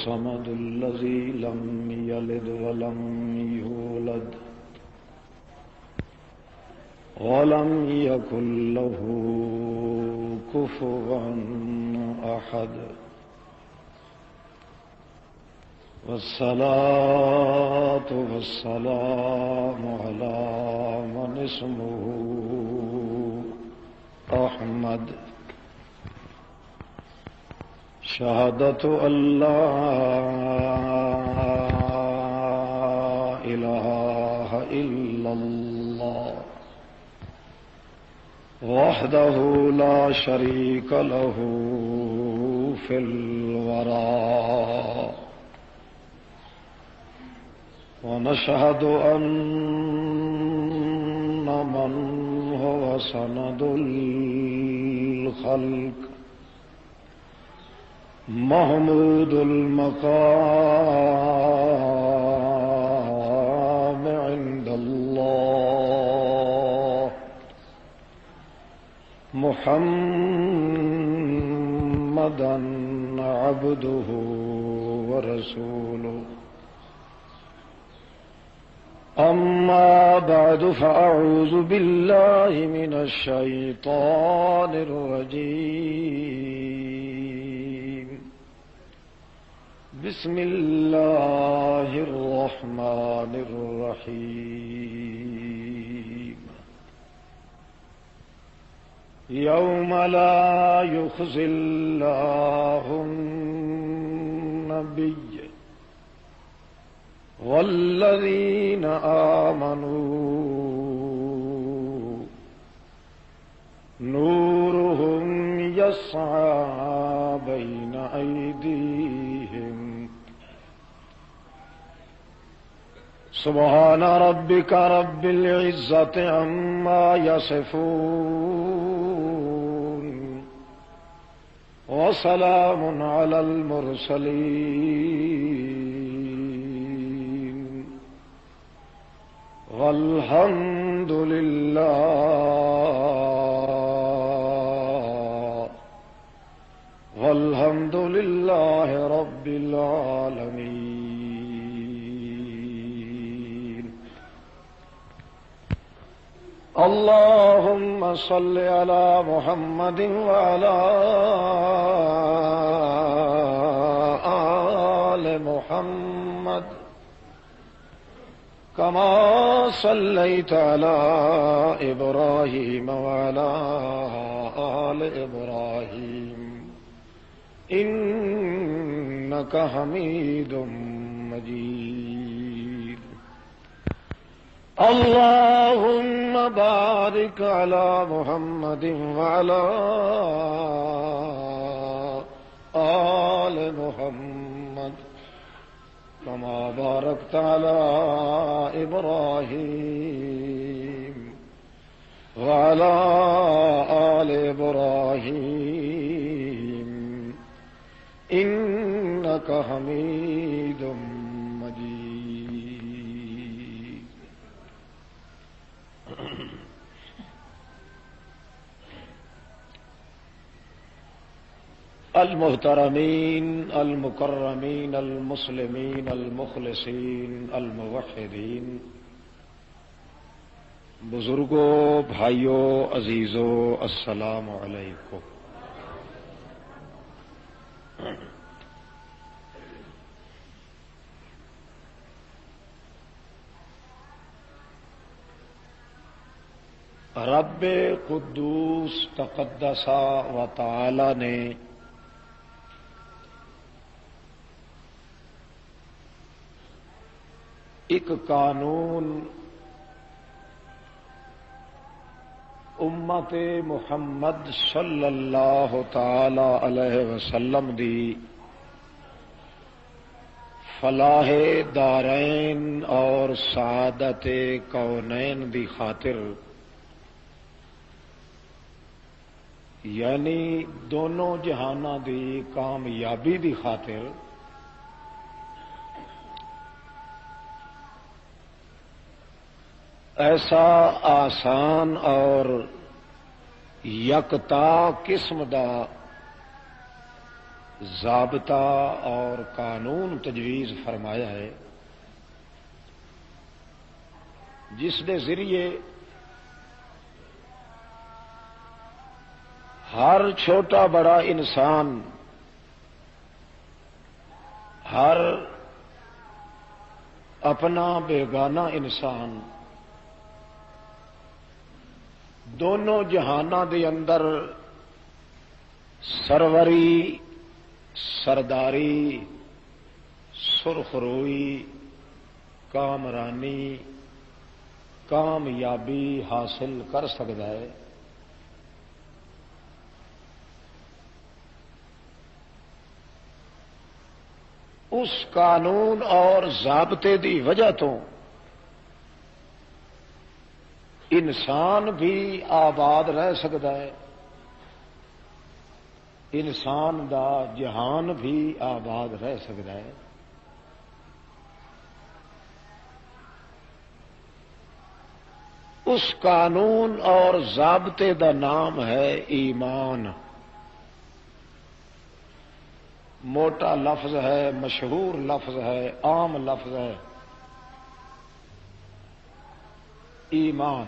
الصمد الذي لم يلد ولم يولد ولم يكن له كفوا أحد والصلاة والسلام على من اسمه أحمد شهادة أن لا إله إلا الله وحده لا شريك له في الورى ونشهد أن من هو سند الخلق محمود المقام عند الله محمدا عبده ورسوله أما بعد فأعوذ بالله من الشيطان الرجيم بسم الله الرحمن الرحيم يوم لا يخزي الله النبي والذين آمنوا نورهم يسعى بين أيديهم سبحان ربك رب العزة عما يصفون وسلام على المرسلين والحمد لله رب العالمين. اللهم صل على محمد وعلى آل محمد كما صليت على إبراهيم وعلى آل إبراهيم إنك حميد مجيد. اللهم بارك على محمد وعلى آل محمد كما باركت على إبراهيم وعلى آل إبراهيم إنك حميد مجيد. المحترمین المکرمین المسلمین المخلصین الموحدین، بزرگوں، بھائیوں، عزیزوں، السلام علیکم. رب قدوس تقدس و تعالی نے ایک قانون امت محمد صلی اللہ تعالی علیہ وسلم دی فلاح دارین اور سعادت کونین دی خاطر، یعنی دونوں جہاناں دی کامیابی دی خاطر ایسا آسان اور یکتا قسم دا ضابطہ اور قانون تجویز فرمایا ہے جس کے ذریعے ہر چھوٹا بڑا انسان، ہر اپنا بیگانہ انسان دونوں جہاناں دے اندر سروری، سرداری، سرخروئی، کامرانی، کامیابی حاصل کر سکتا ہے۔ اس قانون اور ضابطے دی وجہ تو انسان بھی آباد رہ سکتا ہے، انسان دا جہان بھی آباد رہ سکتا ہے۔ اس قانون اور ضابطے دا نام ہے ایمان۔ موٹا لفظ ہے، مشہور لفظ ہے، عام لفظ ہے، ایمان۔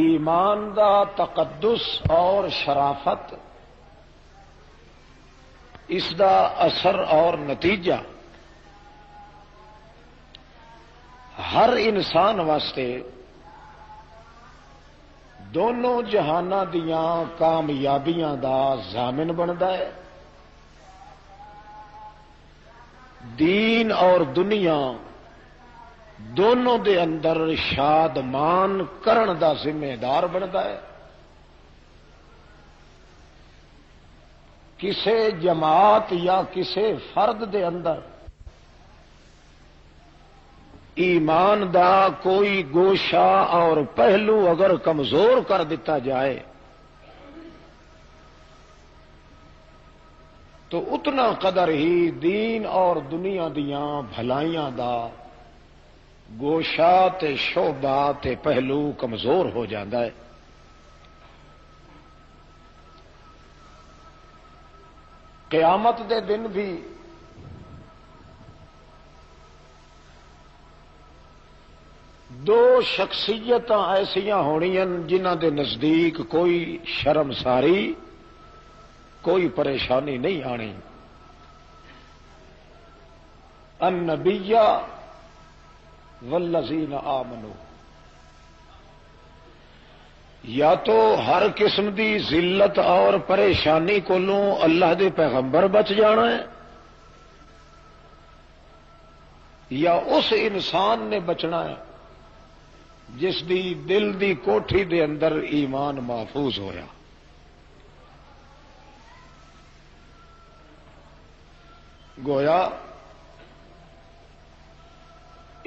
ایمان دا تقدس اور شرافت، اس دا اثر اور نتیجہ ہر انسان واسطے دونوں جہاناں دیاں کامیابیاں دا ضامن بنتا ہے۔ دین اور دنیا دونوں دے اندر شادمان کرن دا ذمہ دار بنتا ہے۔ کسے جماعت یا کسے فرد دے اندر ایمان دا کوئی گوشہ اور پہلو اگر کمزور کر دیتا جائے تو اتنا قدر ہی دین اور دنیا دیاں بھلائیاں دا گوشہ تے شعبہ تے پہلو کمزور ہو جاتا ہے۔ قیامت دے دن بھی دو شخصیتاں ایسیاں ہونیاں جنہ دے نزدیک کوئی شرمساری، کوئی پریشانی نہیں آنی۔ النبی والذین آمنوا، یا تو ہر قسم دی ذلت اور پریشانی کولوں اللہ دے پیغمبر بچ جانا ہے، یا اس انسان نے بچنا ہے جس دی دل دی کوٹھی دے اندر ایمان محفوظ ہویا۔ گویا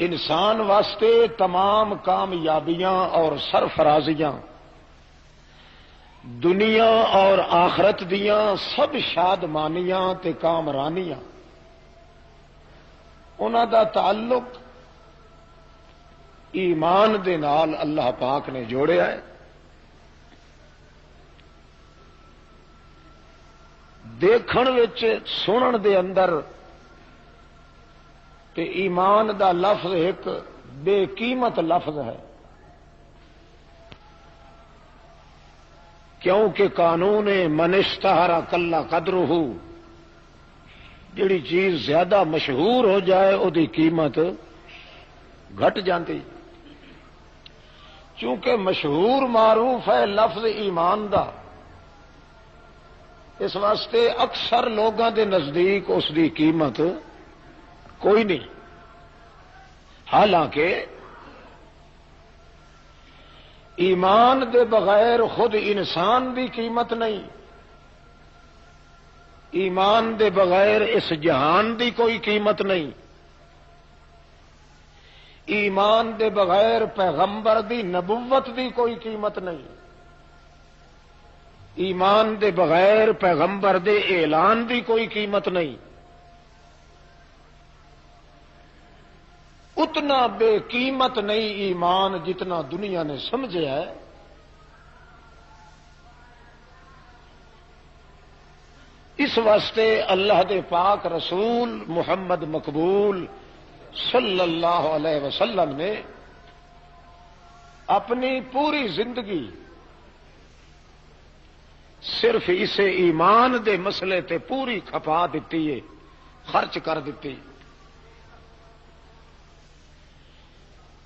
انسان واسطے تمام کامیابیاں اور سرفرازیاں دنیا اور آخرت دیاں سب شادمانیاں تے کامرانیاں انہاں دا تعلق ایمان دے نال اللہ پاک نے جوڑیا ہے۔ دیکھن وچ سنن دے اندر تے ایمان دا لفظ ایک بے قیمت لفظ ہے، کیونکہ قانون من اشتہر قل قدرہ، جڑی چیز زیادہ مشہور ہو جائے او دی قیمت گھٹ جاتی۔ چونکہ مشہور معروف ہے لفظ ایمان دا، اس واسطے اکثر لوگاں دے نزدیک اس دی قیمت کوئی نہیں۔ حالانکہ ایمان دے بغیر خود انسان دی قیمت نہیں، ایمان دے بغیر اس جہان دی کوئی قیمت نہیں، ایمان دے بغیر پیغمبر دی نبوت دی کوئی قیمت نہیں، ایمان دے بغیر پیغمبر دے اعلان دی کوئی قیمت نہیں۔ اتنا بے قیمت نہیں ایمان جتنا دنیا نے سمجھا ہے۔ اس واسطے اللہ دے پاک رسول محمد مقبول صلی اللہ علیہ وسلم نے اپنی پوری زندگی صرف اسے ایمان دے مسئلے تے پوری کھپا دیتی ہے، خرچ کر دیتی۔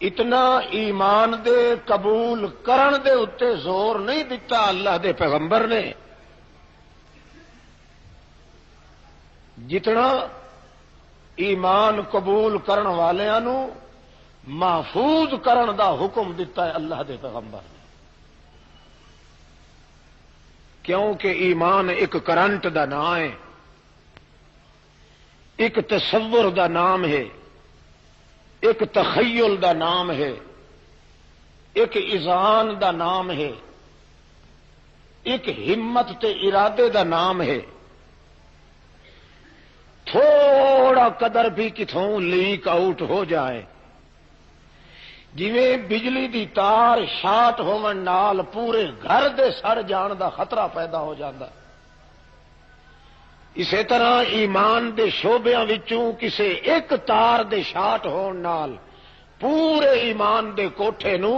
اتنا ایمان دے قبول کرن دے اتے زور نہیں دیتا اللہ دے پیغمبر نے جتنا ایمان قبول کرن والیاں محفوظ کرن دا حکم دیتا ہے اللہ دے پیغمبر نے، کیونکہ ایمان ایک کرنٹ دا نام ہے، ایک تصور دا نام ہے، ایک تخیل دا نام ہے، ایک اذعان دا نام ہے، ایک ہمت تے ارادے دا نام ہے۔ تھوڑا قدر بھی کتوں لیک آؤٹ ہو جائے، جویں بجلی دی تار شارٹ ہون نال پورے گھر دے سڑ جان دا خطرہ پیدا ہو جاتا، اسی طرح ایمان دے شعبیاں وچوں کسے ایک تار دے شارٹ ہون نال پورے ایمان دے کوٹھے نو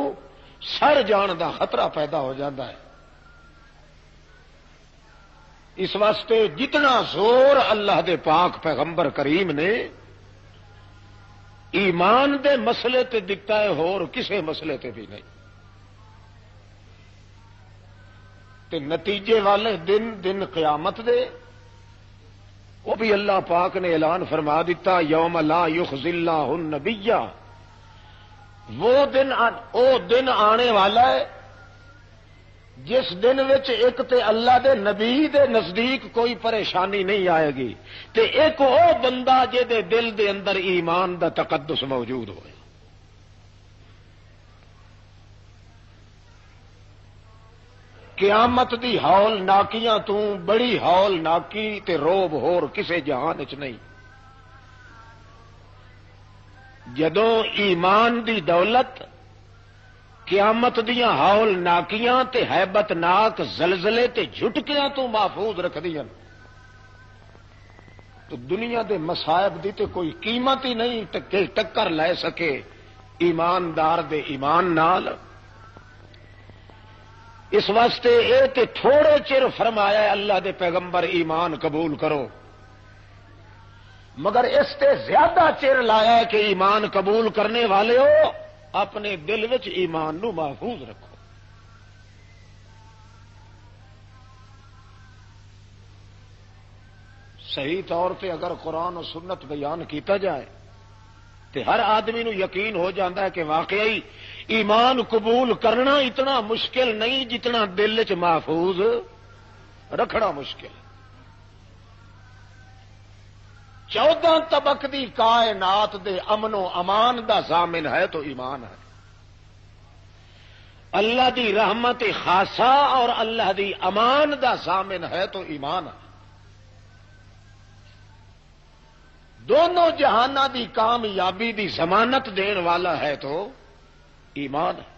سڑ جان دا خطرہ پیدا ہو جاتا ہے۔ اس واسطے جتنا زور اللہ دے پاک پیغمبر کریم نے ایمان دے مسئلے تے دتا ہے، ہور کسے مسئلے تے بھی نہیں۔ تے نتیجے والے دن قیامت دے وہ بھی اللہ پاک نے اعلان فرما دیتا، یوم لا یخزی اللہ النبی، وہ دن آنے والا ہے جس دن وچ ایک تے اللہ دے نبی دے نزدیک کوئی پریشانی نہیں آئے گی، تے ایک وہ بندہ جے دے دل دے اندر ایمان دا تقدس موجود ہوئے۔ قیامت دی ہول ناکیاں تو بڑی ہول ناکی تے روب ہور کسے جہان وچ نہیں۔ جدوں ایمان دی دولت قیامت دیاں ہول ناکیاں تے ہیبت ناک زلزلے تے جھٹکیاں تو محفوظ رکھ دیاں تو دنیا دے مصائب دی تے کوئی قیمت ہی نہیں ٹکر لے سکے ایماندار دے ایمان نال۔ اس واسطے اے تے تھوڑے چر فرمایا ہے اللہ دے پیغمبر ایمان قبول کرو، مگر اس تے زیادہ چر لایا ہے کہ ایمان قبول کرنے والے ہو اپنے دل وچ ایمان نو محفوظ رکھو۔ صحیح طور پہ اگر قرآن و سنت بیان کیتا جائے تو ہر آدمی نو یقین ہو جاتا ہے کہ واقعی ایمان قبول کرنا اتنا مشکل نہیں جتنا دل وچ محفوظ رکھنا مشکل ہے۔ 14 طبق دی کائنات دے امن و امان دا ضامن ہے تو ایمان ہے۔ اللہ دی رحمت خاصہ اور اللہ دی امان دا ضامن ہے تو ایمان ہے۔ دونوں جہاناں دی کامیابی دی ضمانت دین والا ہے تو ایمان ہے۔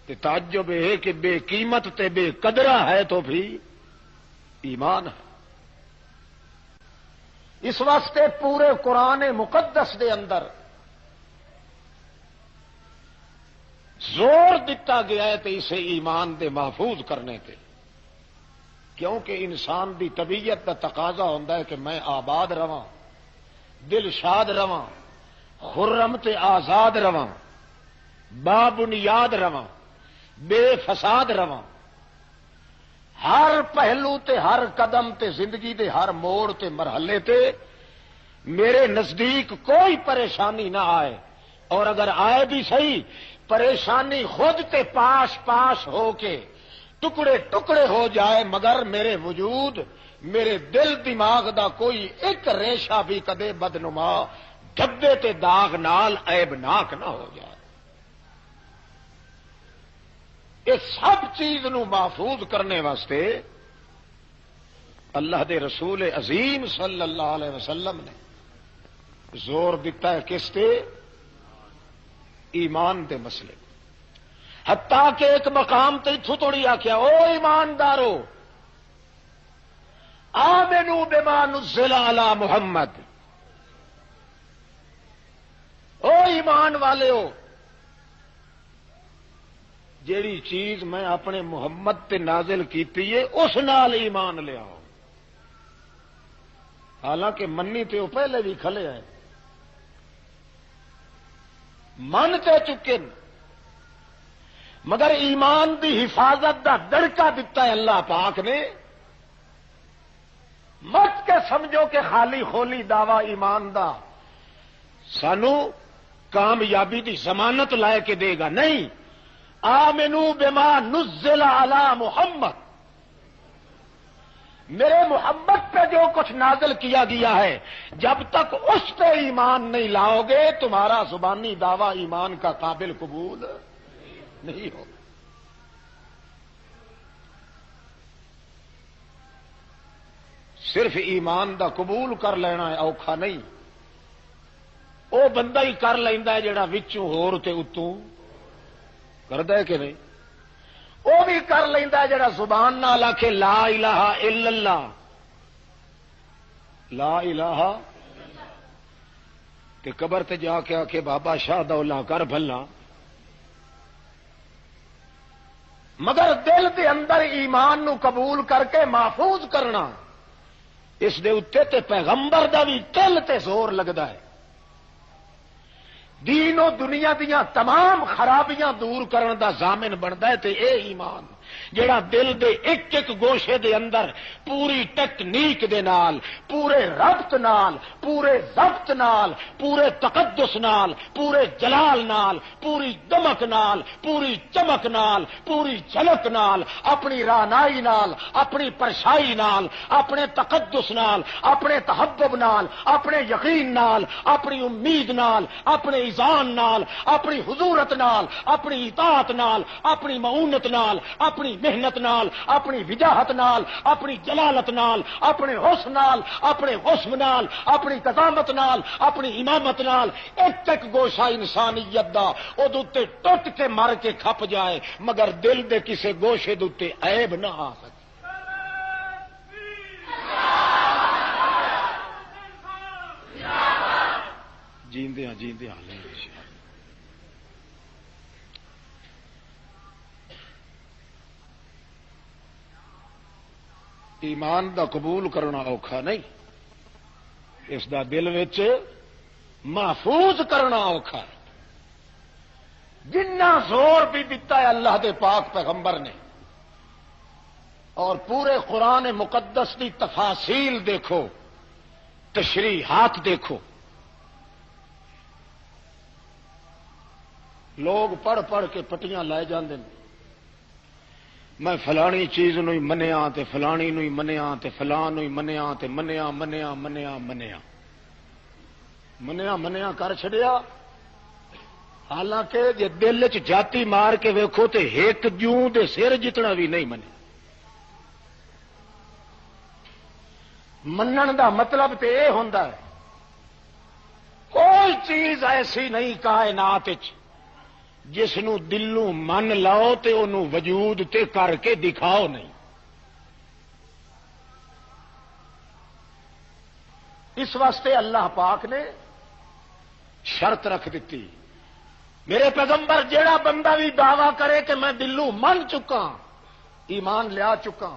تے تعجب ہے کہ بے قیمت تے بے قدرہ ہے تو بھی ایمان ہے۔ اس واسطے پورے قرآن مقدس دے اندر زور دیتا گیا ہے تے اسے ایمان دے محفوظ کرنے تے، کیونکہ انسان دی طبیعت کا تقاضا ہوتا ہے کہ میں آباد رواں، دل شاد رواں، خرم تے آزاد رواں، با بنیاد رواں، بے فساد رواں، ہر پہلو تے ہر قدم تے زندگی دے ہر موڑ تے مرحلے تے میرے نزدیک کوئی پریشانی نہ آئے، اور اگر آئے بھی صحیح پریشانی خود تے پاش پاش ہو کے ٹکڑے ٹکڑے ہو جائے، مگر میرے وجود میرے دل دماغ دا کوئی ایک ریشہ بھی کدے بدنما دھبے تے داغ نال عیبناک نہ ہو جائے۔ اس سب چیز نو محفوظ کرنے واسطے اللہ دے رسول عظیم صلی اللہ علیہ وسلم نے زور دیتا ہے کس تے؟ ایمان دے مسئلے، حتیٰ کہ ایک مقام تے اتھو توڑی آکھیا او ایماندارو آمنوا بما نزل علی محمد، او ایمان والے ہو، جیڑی چیز میں اپنے محمد تے نازل کیتی ہے اس نال ایمان لیا ہو۔ حالانکہ منی تے وہ پہلے بھی کھلے ہیں، من تے چکے، مگر ایمان دی حفاظت دا دڑکا دتا ہے اللہ پاک نے۔ مت کے سمجھو کہ خالی خولی دعوی ایمان دا سانو کامیابی دی ضمانت لائے کے دے گا، نہیں۔ آمنوا بما نزل علی محمد، میرے محمد پہ جو کچھ نازل کیا گیا ہے، جب تک اس پہ ایمان نہیں لاؤ گے تمہارا زبانی دعویٰ ایمان کا قابل قبول نہیں ہوگا۔ صرف ایمان دا قبول کر لینا ہے اوکھا نہیں، وہ بندہ ہی کر لینا ہے جڑا وچوں ہور تے اتوں کردا ہے کہ نہیں؟ وہ بھی کر لینا ہے جڑا زبان نال آکھے لا الہ الا اللہ، لا الہ، تے قبر تے جا کے آکھے بابا شاہ دولا کر بھلا، مگر دل دے اندر ایمان نو قبول کر کے محفوظ کرنا، اس دے اتے تے پیغمبر دا بھی دل تے زور لگدا ہے۔ دین و دنیا دیاں تمام خرابیاں دور کرن دا ضامن بندا ہے تے اے ایمان جڑا دل دے ایک ایک گوشے دے اندر پوری ٹیکنیک دے نال، پورے ربط نال، پورے ضبط نال، پورے تقدس نال، پورے جلال نال، پوری دمک نال، پوری چمک نال، پوری جھلک نال، اپنی رانائی نال، اپنی پرشائی نال، اپنے تقدس نال، اپنے تحبب نال، اپنے یقین نال، اپنی امید نال، اپنے ایزان نال، اپنی حضورت نال، اپنی اطاعت نال، اپنی معونت نال، اپنی محنت نال، اپنی وجاہت نال، اپنی جلالت نال، اپنے حسن نال، اپنے حسن نال، اپنی قدامت نال، اپنی امامت نال، ایک ایک گوشہ انسانیت دا او دوتے ٹوٹ کے مر کے کھپ جائے مگر دل دے کسے گوشے دوتے عیب نہ آ سکے۔ جیندیاں جیندیاں لے ایمان دا قبول کرنا اوکھا نہیں، اس دا دل وچ محفوظ کرنا اوکھا ہے۔ جنہ زور بھی دیتا ہے اللہ دے پاک پیغمبر نے، اور پورے قرآن مقدس کی تفاصیل دیکھو، تشریحات دیکھو، لوگ پڑھ پڑھ کے پٹیاں لائے جاندے ہیں، میں فلانی چیز نو ہی منیا تے فلانی نو ہی منیا تے فلان نو ہی منیا تے منیا منیا منیا منیا منیا منیا کر چھڑیا، حالانکہ جے دل چ جاتی مار کے ویکھو تے ایک جوں دے سر جتنا بھی نہیں منیا۔ منن دا مطلب تے اے ہوندا ہے کوئی چیز ایسی نہیں کائنات وچ جس نو دلوں من لاؤ تے انہوں وجود تے کر کے دکھاؤ نہیں۔ اس واسطے اللہ پاک نے شرط رکھ دیتی، میرے پیغمبر جیڑا بندہ بھی دعویٰ کرے کہ میں دلوں من چکا، ایمان لیا چکا،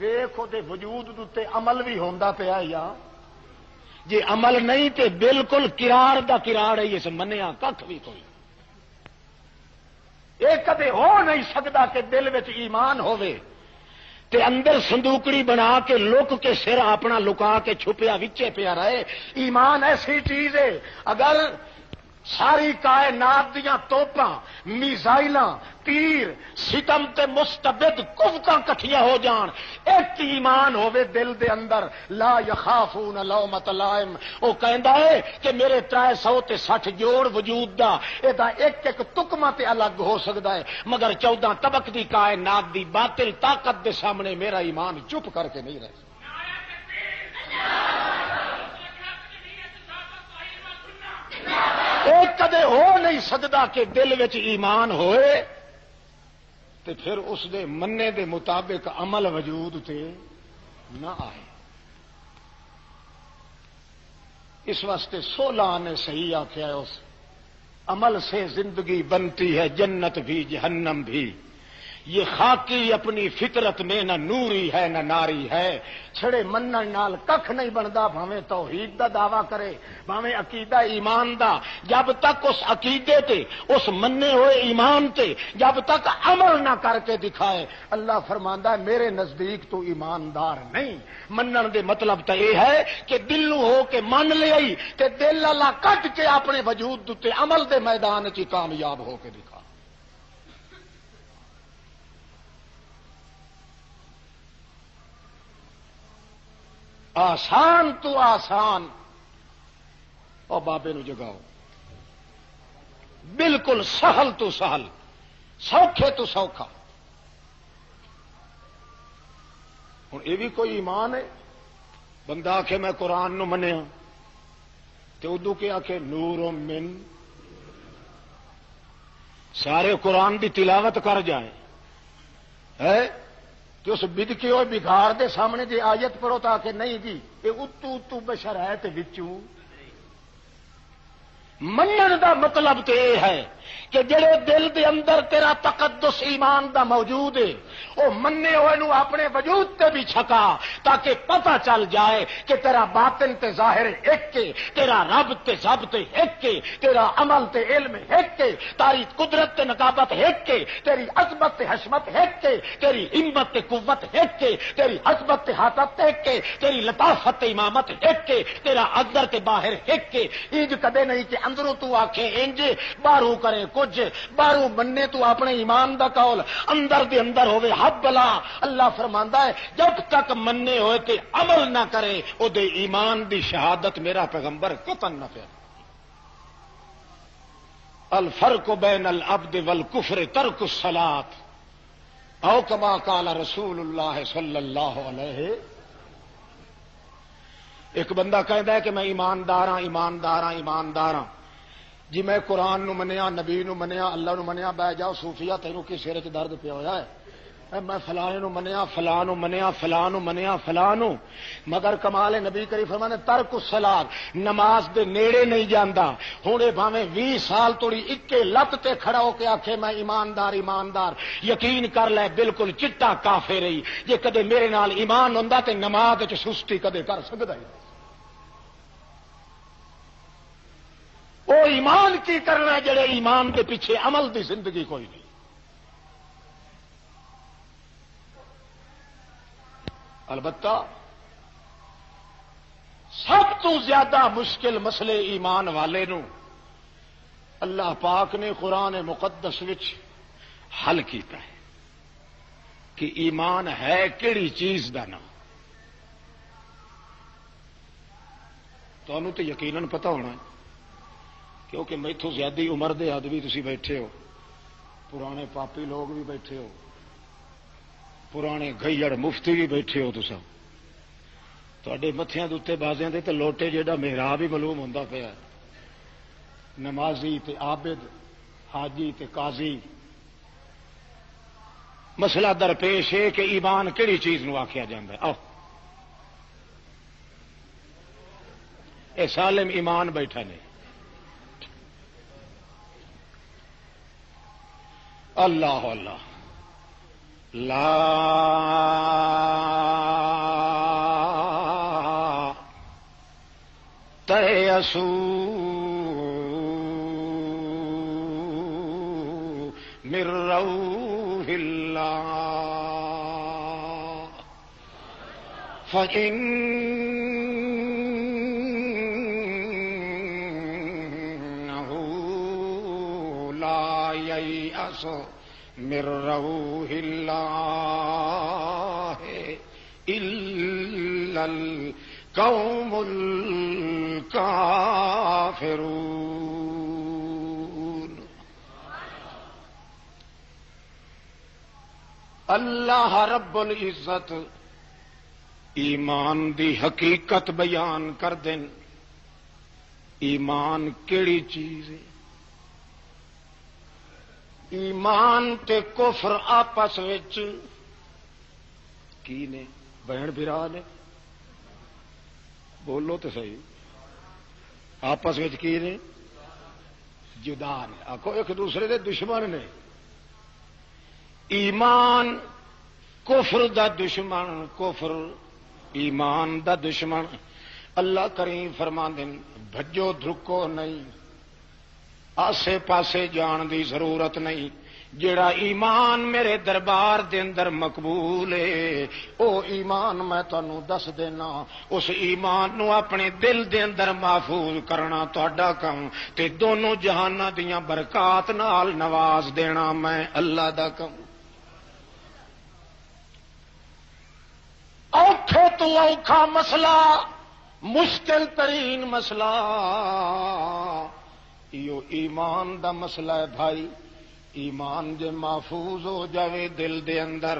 ویکھو تے وجود تے عمل بھی ہوندا پیا یا جے عمل نہیں تے بالکل کرار دا کرار ہے، اس منیا ککھ بھی کوئی یہ کدے ہو نہیں سکتا کہ دل وچ ایمان ہووے تے اندر صندوقڑی بنا کے لک کے سر اپنا لکا کے چھپیا وچے پیا رہے۔ ایمان ایسی چیز ہے اگر ساری کائنات دیاں توپاں، میزائلاں، تیر، ستم تے مستبد قوتاں کٹھیاں ہو جان، ایک ایمان ہووے دل دے اندر، لا یخافون لومۃ لائم، وہ کہندا ہے کہ میرے 360 جوڑ وجود دا اے دا ایک ایک تکمہ تے الگ ہو سکدا ہے، مگر 14 طبق دی کائنات دی باطل طاقت دے سامنے میرا ایمان چپ کر کے نہیں رہ سکتا۔ وہ کدے ہو نہیں سکتا کہ دل وچ ایمان ہوئے تے پھر اس دے مننے دے مطابق عمل وجود تے نہ آئے۔ اس واسطے 16 نے صحیح آخیا ہے اس عمل سے زندگی بنتی ہے جنت بھی جہنم بھی. یہ خاکی اپنی فطرت میں نہ نوری ہے نہ ناری ہے. چھڑے منن نال ککھ نہیں بنتا، بھاویں توحید دا دعویٰ کرے بھاویں عقیدہ ایمان دا. جب تک اس عقیدے تے اس مننے ہوئے ایمان تے جب تک عمل نہ کر کے دکھائے، اللہ فرماندا ہے میرے نزدیک تو ایماندار نہیں. منن دے مطلب تو یہ ہے کہ دلوں ہو کے من لیا تے دل اللہ کٹ کے اپنے وجود تے عمل دے میدان چ کامیاب ہو کے دکھا. آسان تو آسان اور بابے نو جگاؤ، بالکل سہل تو سہل، سوکھے تو سوکھا. ہوں یہ بھی کوئی ایمان ہے؟ بندہ آخے میں قرآن نو منیا تو ادو کے آخے نور من، سارے قرآن دی تلاوت کر جائیں ہے کہ اس بدکے ہوئے بگاڑ دے سامنے جی آیت پڑھو تا کہ نہیں جی یہ اتو اتو بشر ہے تے وچوں. منن دا مطلب تو یہ ہے کہ جڑے دل دے اندر تیرا تقدس ایمان دا موجود ہے وہ مننے ہوئے نو اپنے وجود تے بھی چھکا تاکہ پتہ چل جائے کہ تیرا باطن تے ظاہر ایک کے، تیرا رب تے سب تے ایک کے، تیرا عمل تے علم ایک کے، تاری قدرت تے نقابت ایک کے، تیری عظمت تے حشمت ایک کے، تیری ہمت تے قوت ایک کے، تیری عظمت تے حاطت ایک کے، تیری لطافت تے امامت ایک کے، تیرا اندر تے باہر ایک کے. انج کدے نہیں کہ اندروں تو آکھے انج باہروں کرے کچھ، باہروں مننے تو اپنے ایمان دا قول، اندر دے اندر ہوئے حب بلا. اللہ فرماندا ہے جب تک مننے ہوئے تے عمل نہ کرے او دے ایمان دی شہادت میرا پیغمبر قطن نہ پیا. الفرق بین العبد والکفر ترک الصلاۃ او کما قال رسول اللہ صلی اللہ علیہ. ایک بندہ کہندا ہے کہ میں ایماندار ہاں ایماندار ہاں ایماندار ہاں جی، میں قرآن نو منیا، نبی نو منیا، اللہ نو منیا. بہ جاؤ صوفیہ تینوں کی سر چ درد پیا ہوا ہے. میں فلاں نو منیا، فلاں نو منیا، فلاں نو منیا، فلاں نو، مگر کمال نبی کریم فرمانے ترک الصلاۃ، نماز دے نیڑے نہیں جاندا. ہن اے بھاویں 20 سال توڑی اکے لت تے کھڑا ہو کے آکھے میں ایماندار ایماندار، یقین کر لے بالکل چٹا کافر رہی. جے کدے میرے نال ایمان ہوندا تے نماز وچ سستی کدے کر سکدا ہی. وہ ایمان کی کرنا جڑے ایمان کے پیچھے عمل دی زندگی کوئی نہیں. البتہ سب تو زیادہ مشکل مسئلے ایمان والے نو اللہ پاک نے قرآن مقدس وچ حل کیتا ہے کہ ایمان ہے کیڑی چیز دا نام. تانوں تو یقیناً پتہ ہونا ہے کیونکہ میتھوں زیادہ عمر دے آدمی تسی بیٹھے ہو، پرانے پاپی لوگ بھی بیٹھے ہو، پرانے گئیڑ مفتی بھی بیٹھے ہو. تسا تواڈے متھیاں دے اوتے بازیاں دے تے لوٹے جیڑا محراب ہی معلوم ہوندا پیا. نمازی تے عابد، حاجی تے قاضی. مسئلہ درپیش ہے کہ ایمان کہڑی چیز نو آکھیا جاندا ہے. آؤ اے سالم ایمان بیٹھا نے. اللہ اللہ لا تیسو من روح اللہ فإنه لا ييأس من روح اللہ الا القوم الکافرون. اللہ رب العزت ایمان دی حقیقت بیان کر دین. ایمان کیڑی چیز ہے؟ ایمان تے کفر آپس وچ کی نے؟ بہن بھرا نے؟ بولو تو صحیح. آپس میں کی نے جدا نے، آخو ایک دوسرے دے دشمن نے. ایمان کفر دا دشمن، کفر ایمان دا دشمن. اللہ کریم فرماندے بھجو دھرکو نہیں، آسے پاسے جان دی ضرورت نہیں. جیڑا ایمان میرے دربار دے اندر مقبول ہے او ایمان میں تانوں دس دینا، اس ایمان نو اپنے دل دے اندر محفوظ کرنا تہاڈا کم، تے دونوں جہاناں دیاں برکات نال نواز دینا میں اللہ دا کم. اوکھے تو اوکھا مسئلہ، مشکل ترین مسئلہ یہ ایمان دا مسئلہ ہے بھائی. ایمان جے محفوظ ہو جاوے دل دے اندر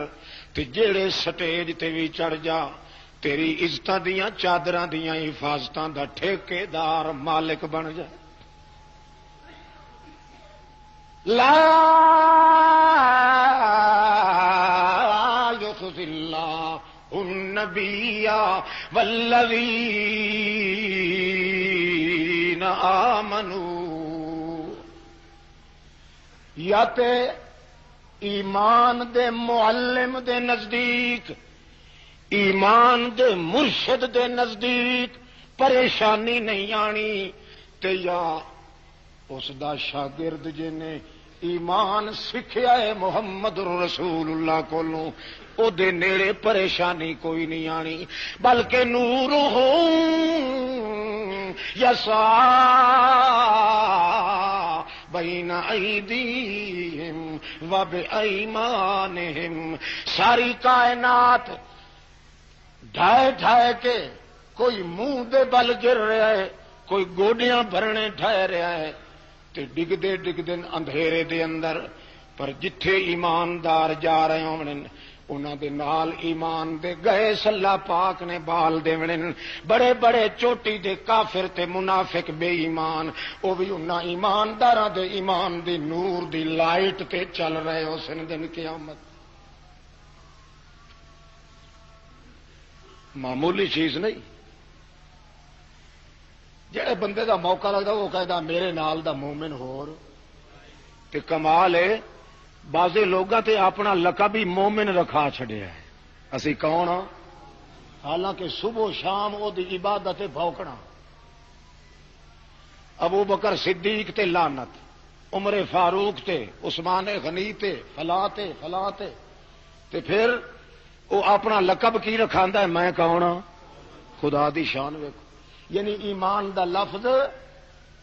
تے جیڑے سٹیج تے بھی چڑھ جا تیری عزتاں دیاں چادراں دیاں حفاظتاں دا ٹھیکے دار مالک بن جائے. لا یخزی اللہ النبی والذین آمنوا. یا تے ایمان دے معلم دے نزدیک، ایمان دے مرشد دے نزدیک پریشانی نہیں آنی، تے یا اس دا شاگرد جنے ایمان سکھیا ہے محمد رسول اللہ کولوں او دے نیڑے پریشانی کوئی نہیں آنی، بلکہ نور ہو یسا بین ایدیہم و بایمانہم. ساری کائنات ڈھائے ڈھائے کے کوئی منہ دے بل گر رہا ہے، کوئی گوڈیاں بھرنے ڈھائے رہا ہے تے ڈگدے ڈگدے اندھیرے دے اندر، پر جتھے ایماندار جا رہے ہوں انہاں دے نال ایمان دے گئے اللہ پاک نے بال دیونے. بڑے بڑے چوٹی دے کافر تے منافق بے ایمان او بھی انہاں ایمانداراں دے ایمان دی نور دی لائٹ تے چل رہے اس دن قیامت. معمولی چیز نہیں. جڑے بندے دا موقع لگتا وہ کہدا میرے نال دا مومن ہور تے کمال ہے. بعضے لوگاں تے اپنا لقب ہی مومن رکھا چھڑیا ہے. اسی کون ہاں؟ حالانکہ صبح شام او دی عبادت بھوکنا. ابو بکر صدیق تے لعنت، عمر فاروق تے، عثمان غنی تے، فلاں تے پھر او اپنا لقب کی رکھاندا ہے میں کون ہاں؟ خدا دی شان ویکھو. یعنی ایمان دا لفظ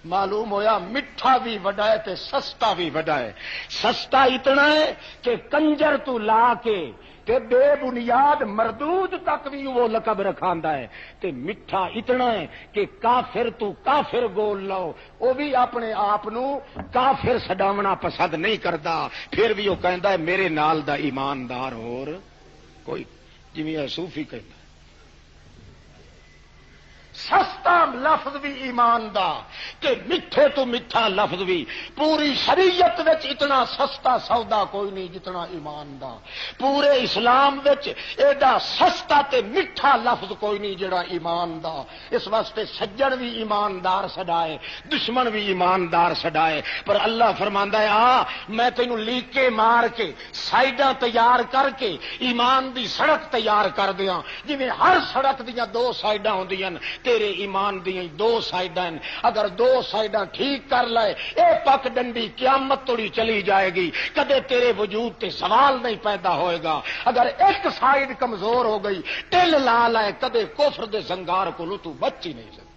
معلوم ہویا میٹھا بھی وڈا ہے تے سستا بھی وڈا ہے. سستا اتنا ہے کہ کنجر تو لا کے تے بے بنیاد مردود تک بھی وہ لقب رکھاندا ہے، تے میٹھا اتنا ہے کہ کافر تو کافر گول لو وہ بھی اپنے آپ کافر سڈاونا پسند نہیں کرتا، پھر بھی وہ کہندا ہے میرے نال دا ایماندار اور کوئی، جویں صوفی کہندا سستا لفظ بھی ایمان دا کہ میٹھے تو میٹھا لفظ بھی. پوری شریعت وچ اتنا سستا سودا کوئی نہیں جتنا ایمان دا. پورے اسلام وچ ایڈا سستا تے میٹھا لفظ کوئی نہیں جڑا ایمان دا. اس واسطے سجن بھی ایماندار سڈائے، دشمن بھی ایماندار سڈائے. پر اللہ فرماندا ہے میں تینوں لیکے مار کے سائڈاں تیار کر کے ایمان دی سڑک تیار کر دیاں. جویں ہر سڑک دیاں دو سائڈاں ہوندیاں تیرے ایمان دی دو سائڈاں، اگر دو سائڈاں ٹھیک کر لائے اے پک ڈنڈی قیامت توڑی چلی جائے گی، کدے تیرے وجود تے سوال نہیں پیدا ہوئے گا. اگر ایک سائڈ کمزور ہو گئی ٹل لا لائے کدے کفر دے زنگار کو تو بچ ہی نہیں سکتا.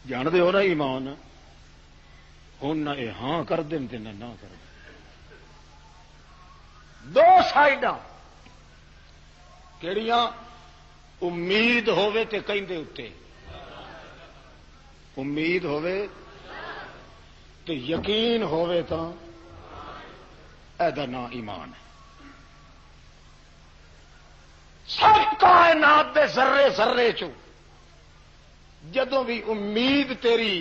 جان دے ہو نا ایمان ہن نہ اے ہاں کر دین تے نہ کر دین. دو سائڈاں کیڑیاں؟ امید ہووے تے کہندے اتے، امید ہووے تے یقین ہووے تاں ایدا نام ایمان ہے. سب کائنات دے ذرے ذرے چوں جدوں بھی امید تیری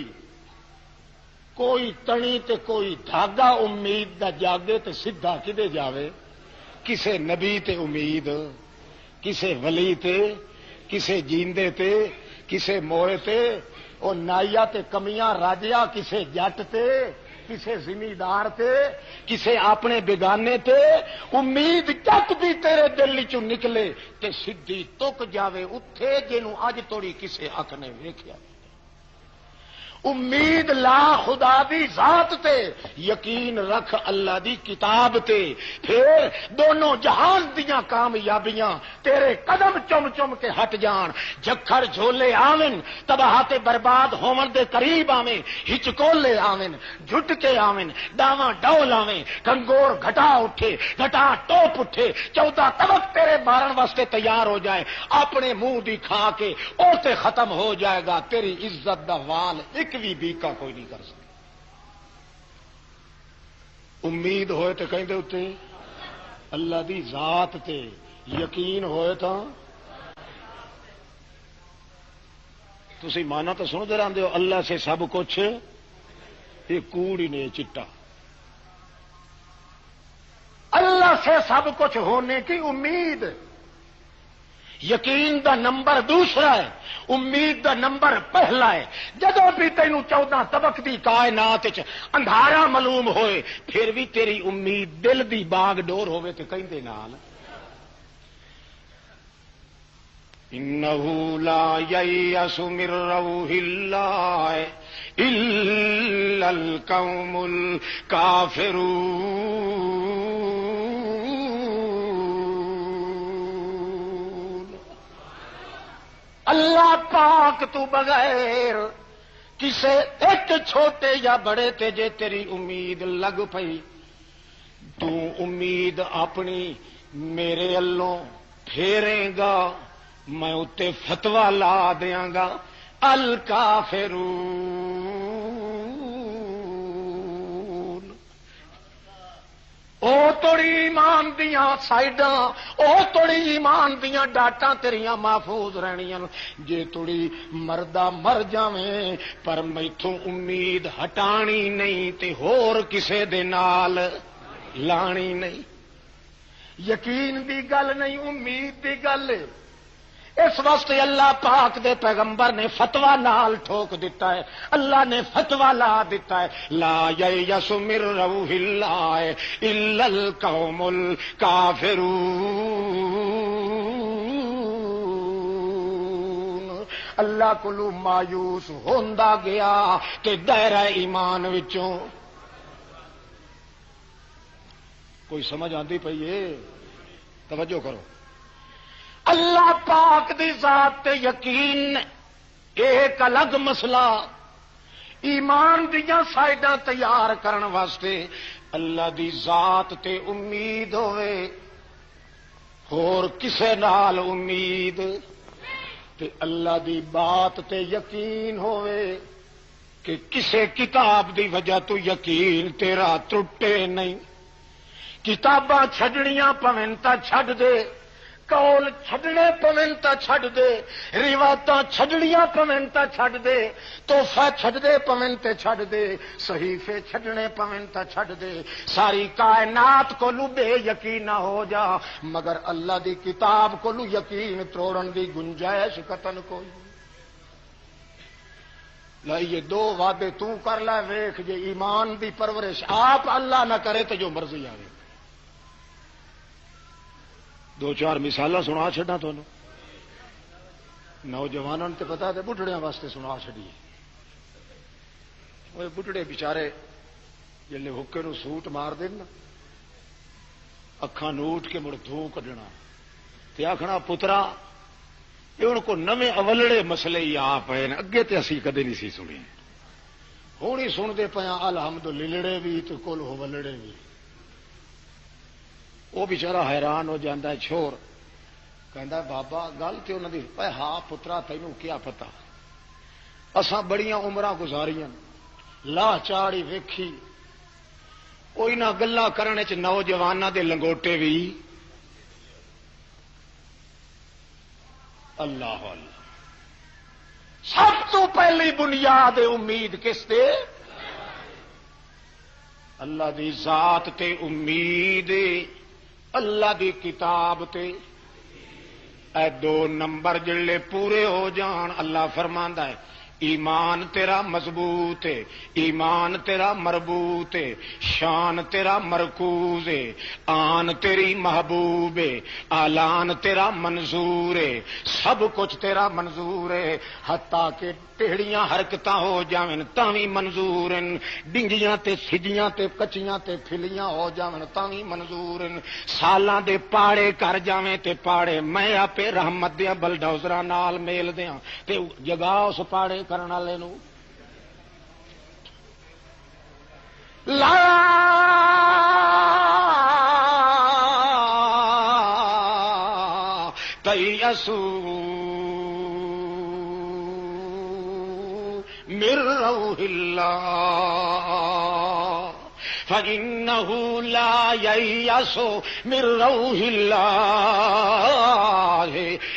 کوئی تنی تے کوئی دھاگا امید دا جاگے تے سدھا کدے جاوے؟ کسے نبی تے امید، کسے ولی تے کسے جیندے تے کسے موئے تے او نائیا تے کمیاں راجیا کسے جٹ تے کسے زمیندار تے کسے اپنے بیگانے تے امید جت بھی تیرے دل چوں نکلے تے سدھی تک جاوے اتھے جنوں اج توڑی کسے اک نے ویکھیا امید لا خدا دی ذات تے یقین رکھ اللہ دی کتاب تے پھر دونوں جہان دیاں کامیابیاں تیرے قدم چم چم کے ہٹ جان جکھڑ جھولے آویں تباہ تے برباد ہون دے قریب آویں ہچکولے آویں جھٹ کے آویں ڈاواں ڈول آویں کنگور گھٹا اٹھے گھٹا ٹوپ اٹھے 14 طبق تیرے مارن واسطے تیار ہو جائے اپنے منہ دی کھا کے او تے ختم ہو جائے گا تیری عزت دا وال ایک بھی کا کوئی نہیں کر سکتا امید ہوئے تو کہیں اتنے اللہ دی ذات تے یقین ہوئے تو تسی مانا تو سنتے رہتے ہو اللہ سے سب کچھ یہ کوڑ ہی نہیں چٹا اللہ سے سب کچھ ہونے کی امید یقین دا نمبر دوسرا ہے امید دا نمبر پہلا ہے جدو بھی تینوں 14 طبق دی کائنات اندھارا معلوم ہوئے پھر بھی تیری امید دل دی باغ ڈور ہوئے تے کہندے نال انہو لا ییأس من روح اللہ الا القوم الکافرون اللہ پاک تو بغیر کسے ایک چھوٹے یا بڑے تے جے تیری امید لگ پئی تو امید اپنی میرے اللہ پھیرے گا میں اتے فتویٰ لا دیاں گا الکافرون او توڑی ایمان دیاں سائیڈاں او توڑی ایمان دیاں ڈاٹاں تیریاں محفوظ رہنیاں جے توڑی مردہ مر جاویں پر میتھوں امید ہٹانی نہیں تے ہور کسے دے نال لانی نہیں یقین دی گل نہیں امید دی گل اس واسطے اللہ پاک دے پیغمبر نے فتویٰ نال ٹھوک دیتا ہے اللہ نے فتویٰ لا دیتا ہے لا ییأس من روح اللہ الا القوم الکافرون اللہ کولو مایوس ہوندا گیا کہ دائرہ ایمان وچوں کوئی سمجھ آندی پئی ہے توجہ کرو اللہ پاک دی ذات تے یقین ایک الگ مسئلہ ایمان دیاں سائیڈاں تیار کرن واسطے اللہ دی ذات تے امید ہوئے اور کسے نال امید تے اللہ دی بات تے یقین ہوئے کہ کسے کتاب دی وجہ تو یقین تیرا ٹوٹے نہیں کتاباں چھڈنیاں پویں تاں چھڈ دے کول چھڈنے پویں تا چھڈ دے روایتاں چھڈنیاں پویں تا چھڈ دے تحفہ چھڈنے پویں تے چھڈ دے صحیفے چھڈنے پویں تا چھڈ دے ساری کائنات کو بے یقین ہو جا مگر اللہ دی کتاب کو یقین توڑن دی گنجائش قطن کوئی لائیے دو وعدے تو کر لے ویکھ جے ایمان دی پرورش آپ اللہ نہ کرے تو جو مرضی آئے دو چار مثالاں سنا چڈا تھانوں نوجوانوں تے پتا تے بڈھڑیاں واسطے سنا چڈیے وہ بڈھڑے بچارے جلے حکے نو سوٹ مار دین اکھاں نوٹ کے مڑ دھو کڈنا تے آکھنا پترا یہ ان کو نویں اولڑے مسئلے ہی آ پے اگے تے اسی کدے نہیں سی سنی ہوں ہی سنتے پیا الحمد للڑے بھی تو کل ہو ولڑے بھی وہ بچارا حیران ہو جاتا ہے چھوڑ کہندا بابا گل تو انہوں نے ہاں پترا تینوں کیا پتا اساں بڑیاں عمراں گزاریاں لا چاڑی ویکھی وہ انہاں گلاں کرنے چ نوجواناں دے لنگوٹے بھی اللہ اللہ سب تو پہلی بنیاد امید کس تے اللہ دی ذات تے امید اللہ دی کتاب تے اے دو نمبر جڑے پورے ہو جان اللہ فرماندا ہے ایمان تیرا مضبوط ہے، ایمان تیرا مربوط ہے، شان تیرا مرکوز ہے، آن تیری محبوب ہے، اعلان تیرا منظور ہے، سب کچھ تیرا منظور ہے، حتیٰ کہ ٹیڑیاں حرکتاں ہو جاویں تاں وی منظور ہیں، ڈنگیاں تے سجیاں تے کچیاں تے پھلیاں ہو جاویں تاں وی منظور ہیں، سالاں دے پاڑے کر جاویں تے پاڑے میں آپے رحمت دیاں بلڈوزراں نال میل دیاں تے جگا اس پاڑے کرن والے نو لا تیسو من روح اللہ فإنه لا ييأس من روح الله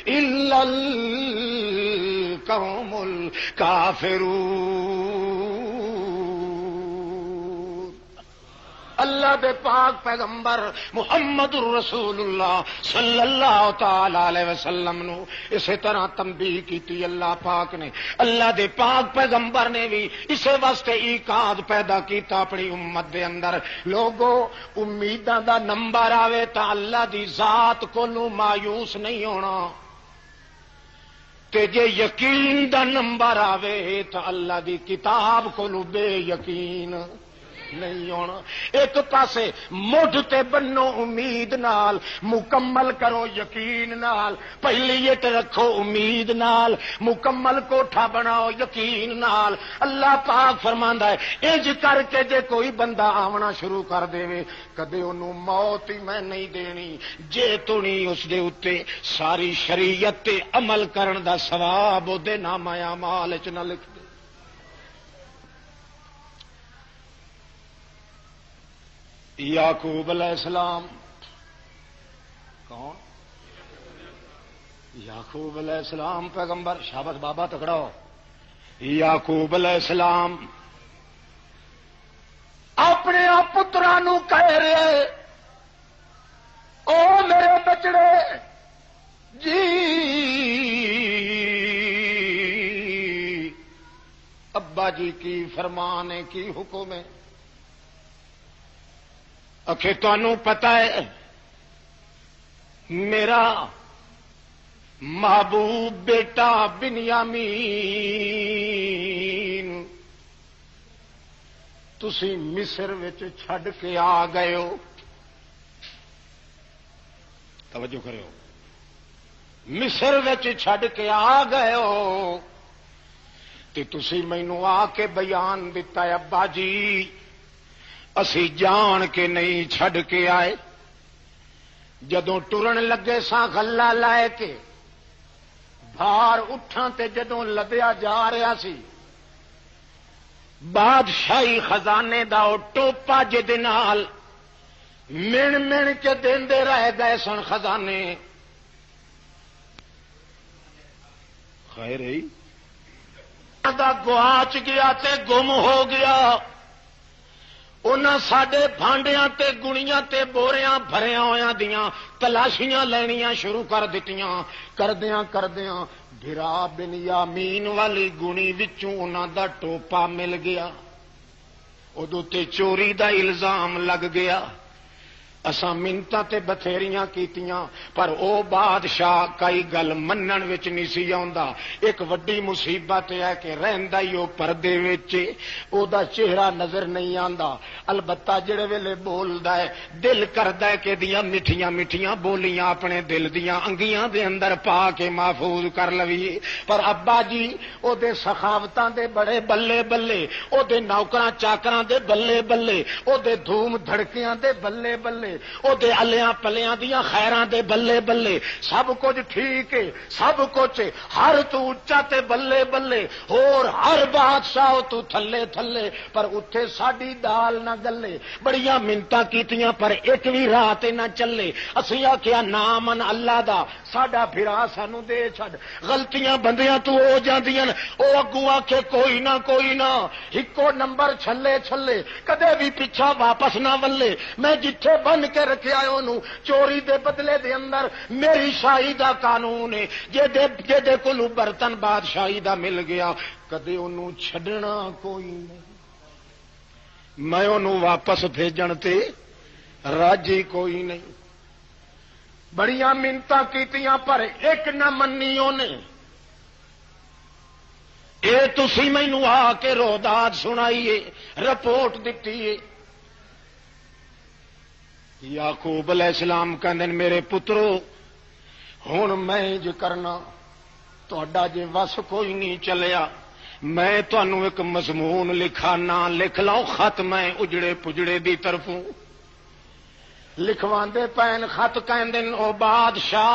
إلا القوم الكافرون۔ اللہ دے پاک پیغمبر محمد الرسول اللہ صلی اللہ تعالی علیہ وسلم نو اسی طرح تنبیہ کیتی اللہ پاک نے، اللہ دے پاک پیغمبر نے بھی اسے واسطے ایقاد پیدا کیتا اپنی امت دے اندر، لوگو امیداں دا نمبر آوے تا اللہ دی ذات کولوں مایوس نہیں ہونا، تے جے یقین دا نمبر آوے تا اللہ دی کتاب کولوں بے یقین نہیں ہونا۔ ایک پاسے مڈھ تے بنو امید نال، مکمل کرو یقین نال، پہلی اٹ رکھو امید نال، مکمل کوٹھا بناؤ یقین نال۔ اللہ پاک فرماندا ہے انج کر کے جے کوئی بندہ آونا شروع کر دے کدے انہوں موت ہی میں نہیں دینی جے تو نہیں اس دے اتے ساری شریعت تے عمل کرن دا ثواب او دے نامہ اعمال وچ نہ لکھ دے۔ یعقوب علیہ السلام کون؟ یعقوب علیہ السلام پیغمبر، شاباش بابا تکڑا ہو۔ یعقوب علیہ السلام اپنے پتراں نو کہہ رہے او میرے بچڑے جی ابا جی کی فرمان ہے کی حکم ہے؟ اکھے تانوں پتہ ہے میرا محبوب بیٹا بنیامین تسی مصر وچ چھڈ کے آ گئے ہو، توجہ کرو، مصر وچ چھڈ کے آ گئے ہو تے تسی مینوں آ کے بیان دتا ہے ابا جی اسی جان کے نہیں چھڈ کے آئے، جدوں ٹرن لگے سا غلہ لائے کے بھار اٹھاں تے جدوں لدیا جا رہا سی بادشاہی خزانے دا او ٹوپا جدے نال مین مین کے دیندے رہ گئے سن خزانے، خیر ہی دا گواچ گیا تے گم ہو گیا، انہاں ساڈے بھانڈیاں تے گنیاں تے بوریاں بھریاں ہویاں دیاں تلاشیاں لینیاں شروع کر دتیاں، کردیاں کردیاں بھرا بنیامین والی گنی وچوں انہاں دا ٹوپا مل گیا، ادو تے چوری دا الزام لگ گیا۔ اساں منتاں تے بتھیریاں کیتیاں پر او بادشاہ کئی گل منن وچ نہیں سی آوندا، ایک وڈی مصیبت ہے کہ رہندا ہی او پردے وچ او دا چہرہ نظر نہیں آندا، البتہ جڑے ویلے بولدا ہے دل کردا ہے کہ دیاں میٹھیاں میٹھیاں بولیاں اپنے دل دیاں انگیاں دے اندر پا کے محفوظ کر لویے، پر ابا جی او دے سخاوتاں دے بڑے بلے بلے، او دے نوکراں چاکراں دے بلے بلے، او دے دھوم دھڑکیاں دے بلے بلے، او دے الیاں پلیاں دیاں خیراں دے بلے بلے، سب کچھ ٹھیک ہے سب کچھ ہر تو اچا تے بلے بلے، اور ہر بادشاہ تو تھلے تھلے، پر اتھے ساڈی دال نہ گلے، بڑیاں منتاں کیتیاں پر ایک بھی رات نہ چلے، اسی آکھیا نامن اللہ دا ساڈا بھرا سانو دے چھڈ، غلطیاں بندیاں تو ہو جاندیاں، او اگوں آکھے کوئی نہ ہکو نمبر چھلے چھلے کدے بھی پیچھا واپس نہ ولے، میں جتھے بن بن کے رکھیا ہے انہوں چوری دے بدلے دے اندر میری شاہی دا قانون ہے جے کولو برتن بادشاہی دا مل گیا کدے انہوں چھڈنا کوئی نہیں میں انہوں واپس بھیجن تے راجی کوئی نہیں بڑیاں منتاں کیتیاں پر ایک نہ منی انہیں اے تسی مینوں آ کے روداد سنائیے رپورٹ دتی ہے یعقوب علیہ السلام کہندے میرے پترو ہن میں جو کرنا تہاڈا جے وس کوئی نہیں چلیا میں تانوں ایک مضمون لکھانا لکھ لاؤ خط میں اجڑے پجڑے دی طرفوں لکھواندے پین خط کہندے او بادشاہ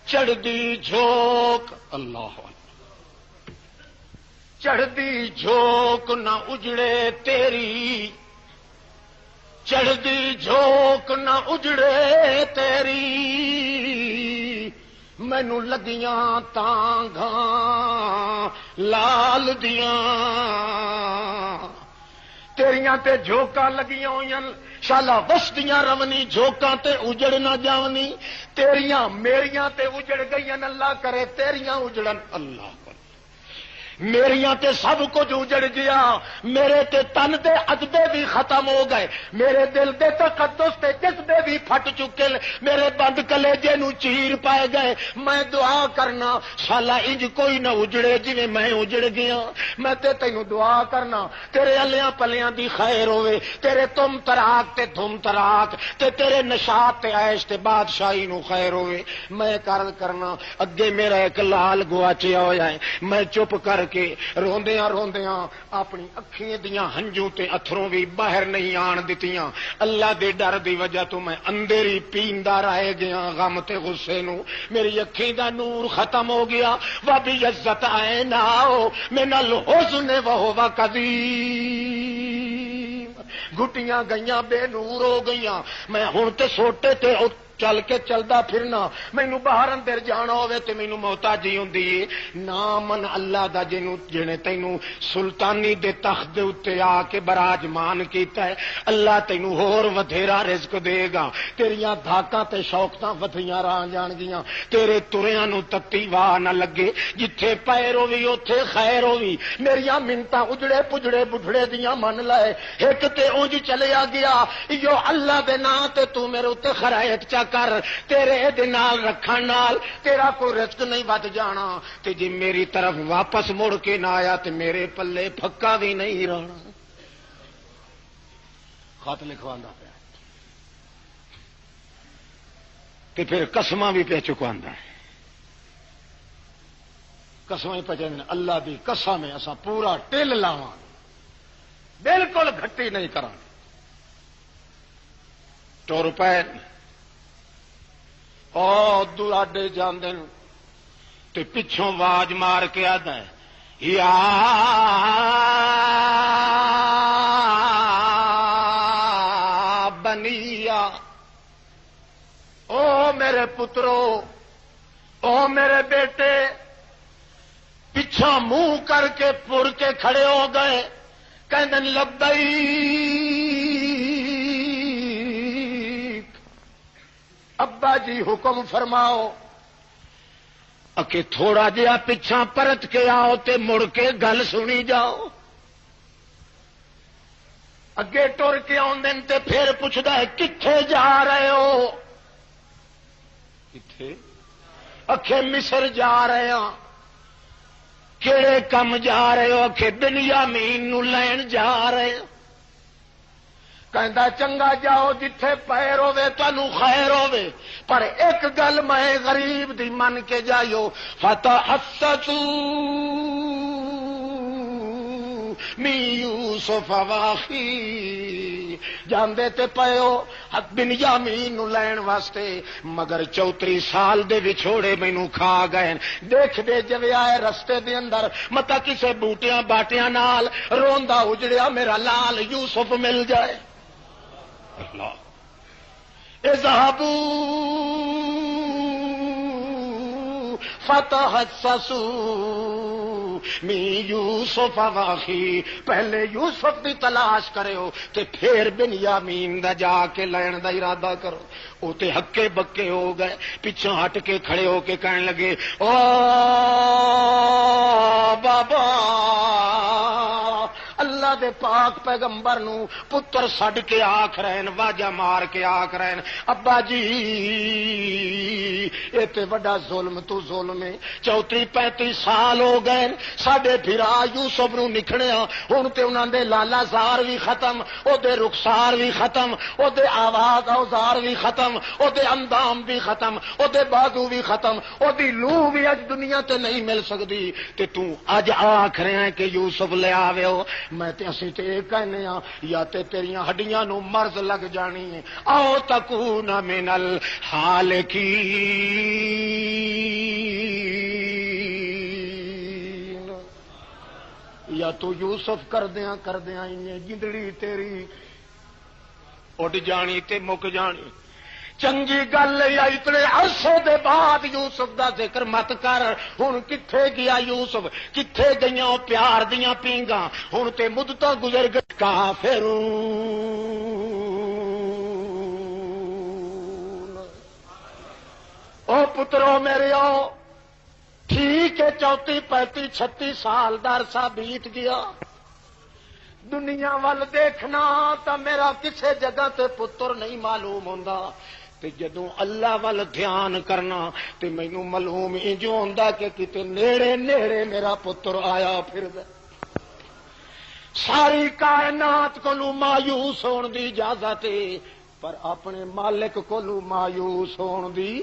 چڑھدی جھوک اللہ چڑھدی جھوک نہ اجڑے تیری چڑھدی جھوک نہ اجڑے تیری مینوں لگیاں تانگاں لال دیاں تیریاں تے جھوکاں لگیاں ہوئیاں شالا وسدیاں رونی جھوکاں تے اجڑ نہ جاونی تیریاں میریاں تے اجڑ گئیاں اللہ کرے تیریاں اجڑن اللہ کرے میریاں تے سب کچھ اجڑ گیا میرے تے تن دے عجبے بھی ختم ہو گئے میرے دل دے تقدس تے جذبے بھی پھٹ چکے میرے بند کلیجے نو چیر پائے گئے میں دعا کرنا شالا انج کوئی نہ اجڑے جویں میں اجڑ گیا میں تے تینوں دعا کرنا تیرے الیاں پلیاں دی خیر ہوے تیرے تم تراک تے دھم تراک تے تیرے نشاط تے عیش تے بادشاہی نو خیر ہوے میں کرنا اگے میرا ایک لال گواچیا ہویا ہے میں چپ کر کے روندیاں روندیاں اپنی اکھیں دیاں ہنجوں تے اتھروں بھی باہر نہیں آن دتیاں اللہ دے ڈر دی وجہ تو میں اندر ہی پیندا رہ گیا غم تے غصے نو میری اکھیں دا نور ختم ہو گیا وبی عزت عیناؤ من الحزن وهو قدیم گھٹیاں گئیاں بے نور ہو گئیاں میں ہن تے سوٹے تے چل کے چلدا پھرنا مینوں باہر اندر جانا ہوے تے مینوں محتاجی ہوندی ہے نامن اللہ دا جنے تینوں سلطانی دے تخت دے اوتے آ کے براجمان کیتا ہے اللہ تینوں ہور ودھیرا رزق دے گا تیریاں دھاکاں تے شوقتاں ودھیاں راہ جان گیاں تیرے تریاں نو تتی واہ نہ لگے جتھے پیر ہووی اوتھے خیر ہووی میریاں منتاں اجڑے پجڑے بڈھڑے دیاں من لائے ایک تے اونج چلیا گیا یو اللہ دے نام تے تو میرے اوتے خرائط چا کر تیرے دے نال رکھن نال تیرا کوئی رزق نہیں ود جانا تے جی میری طرف واپس مڑ کے نہ آیا تے میرے پلے پھکا بھی نہیں رہنا خط لکھواندا پیا تے پھر قسماں بھی پہ چکواندا ہے قسمیں پہ جاندے اللہ دی قسم ہے اساں پورا ٹل لاواں بالکل گھٹی نہیں کراں ٹر پے دراڈے جاندے تے پچھوں آواز مار کے آدا ہے یا بنیا او میرے پترو او میرے بیٹے پچھا منہ کر کے پڑ کے کھڑے ہو گئے کہندے لبیک ابا جی حکم فرماؤ اکے تھوڑا جہا پچھا پرت کے آؤ تے مڑ کے گل سنی جاؤ اگے ٹر کے آدھے تے پھر پوچھتا ہے کتھے جا رہے ہو کتھے اکھے مصر جا رہے ہاں کہڑے کم جا رہے ہو اکھے بنیامین نو لین جا رہے ہو کہندا چنگا جاؤ جتھے پیر ہوے تانوں خیر ہوے پر ایک گل میں غریب دی من کے جائیو فتحسسوا من یوسف واخی جاندے تے پیو بنیامین نو لین واسطے مگر 34 سال دے وچھوڑے مینوں کھا گئے دیکھ دے جویں آئے رستے دے اندر متا کسے بوٹیاں باٹیاں نال روندا اجڑیا میرا لال یوسف مل جائے اذهبوا فتحسسوا من یوسف واخی، پہلے یوسف دی تلاش کرو تے پھر بنیامین دا جا کے لین دا ارادہ کرو۔ وہ تے ہکے بکے ہو گئے، پچھوں ہٹ کے کھڑے ہو کے کہنے لگے او بابا، اللہ دے پاک پیغمبر نو پتر سڈ کے آکھ رہے ہیں، واجہ مار کے آکھ رہے ہیں ابا جی یہ تے بڑا ظلم تو ظلم ہے، 34-35 سال ہو گئے ساڈے بھرا یوسف نو نکھڑیا، ہن تے انہاں دے لالا زار بھی ختم، او دے رخسار بھی ختم، او دے آواز اوزار بھی ختم، او دے اندام بھی ختم، او دے بازو بھی ختم، او دی لوح بھی اج دنیا تے نہیں مل سکتی، تے تو اج آکھ رہے ہیں کہ یوسف لے آویو۔ میں تے اسی تے یہ کہنے ہاں یا تے تیریاں ہڈیاں نو مرض لگ جانی ہے، او تکون من الحالکین، یا تو یوسف کردیاں انہیں جندڑی تیری اڈ جانی تے مک جانی۔ چنگی گل یا اتنے عرصے دے بعد یوسف دا ذکر مت کر، ہن کتھے گیا یوسف، کتھے گئیاں پیار دیاں پینگاں، ہن تے مدتاں گزر گئے۔ کافرون، او پترو میرے آؤ، ٹھیک ہے 34-35-36 سال دا عرصہ بیت گیا، دنیا وال دیکھنا تا میرا کسے جگہ تے پتر نہیں معلوم ہوندا، تے جدوں اللہ وال دھیان کرنا تے مینوں معلوم انجو ہوندا کہ کتے نیڑے نیڑے میرا پتر آیا پھردا۔ ساری کائنات کولوں مایوس ہون دی اجازت ہے، پر اپنے مالک کولوں مایوس ہون دی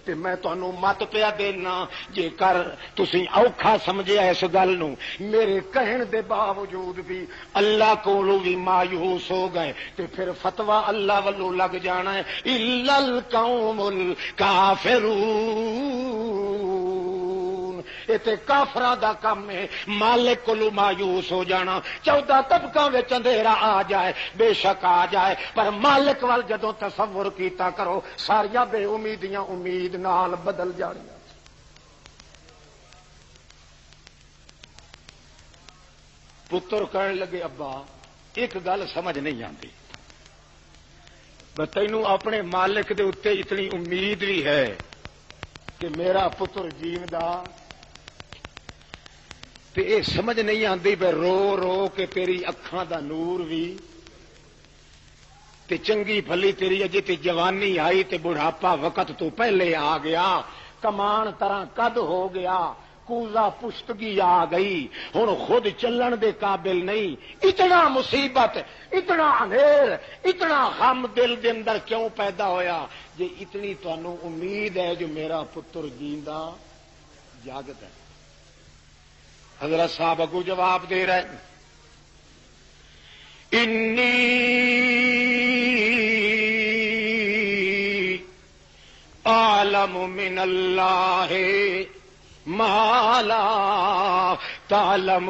تے میں تانوں مت پیا دینا، جے کر تسی اوکھا سمجھیا اس گل نو، میرے کہن دے باوجود بھی اللہ کولوں بھی مایوس ہو گئے تے پھر فتوی اللہ والوں لگ جانا ہے، الا القوم الکافرون، یہ تے کافراں دا کم ہے، مالک کولوں مایوس ہو جانا۔ 14 طبقاں وچ اندھیرا آ جائے بے شک آ جائے، پر مالک وال جدوں تصور کیتا کرو ساریاں بے امیدیاں امید نال بدل جانیاں۔ پتر کہنے لگے ابا ایک گل سمجھ نہیں آتی، تینوں اپنے مالک دے اتے اتنی امید بھی ہے کہ میرا پتر جیوندا، تے اے سمجھ نہیں آتی پہ رو رو کے تیری اکھاں دا نور بھی تے چنگی بھلی تیری اجے تے جوانی آئی تے بڑھاپا وقت تو پہلے آ گیا، کمان طرح قد ہو گیا، کوزا پشتگی آ گئی، ہن خود چلن دے قابل نہیں، اتنا مصیبت، اتنا اندھیر، اتنا غم دل دے اندر کیوں پیدا ہویا؟ جے اتنی تانوں امید ہے جو میرا پتر جیندا جاگدا ہے۔ حضرت صاحب اگو جواب دے رہے ہیں، انی عالم من اللہ ما لا تعلمون۔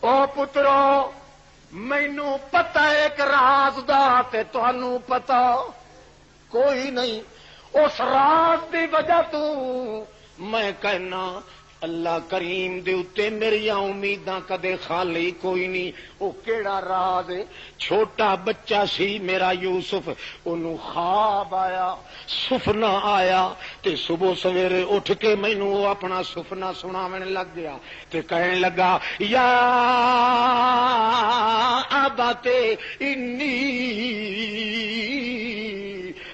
او پترو مینوں پتہ ایک راز دا تے تانوں پتہ کوئی نہیں، اس راز دی وجہ تو میں کہنا اللہ کریم دے اتے میری امیداں کدے خالی کوئی نہیں۔ او کیڑا راز ہے؟ چھوٹا بچہ سی میرا یوسف، انہوں خواب آیا، سپنا آیا، تے صبح سویرے اٹھ کے مینوں وہ اپنا سپنا سناون لگ گیا تے کہنے لگا یا اباتے انی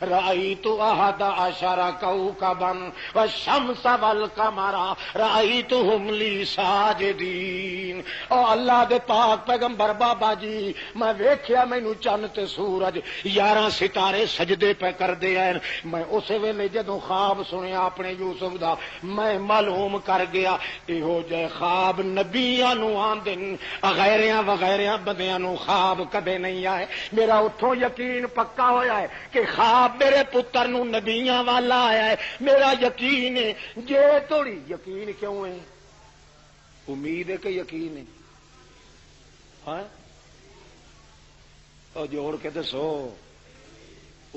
رأیت احد عشر کوكبا والشمس والقمر رأیتهم لی ساجدین۔ او اللہ دے پاک پیغمبر بابا جی میں ویکھیا مینوں چند تے سورج 11 ستارے سجدے پہ کردے ہیں، میں اس ویلے جدوں خواب سنیا اپنے یوسف دا میں معلوم کر گیا ایہو جے خواب نبیاں نو آندے غیریاں وغیریاں بندیاں نو خواب کدے نہیں آئے۔ میرا اتھوں یقین پکا ہویا ہے کہ خواب میرے پتر نو نبیاں والا آیا ہے، میرا یقین ہے۔ جے تھوڑی یقین کیوں ہے؟ امید ہے کہ یقین ہے؟ ہاں اور جوڑ کے دسو،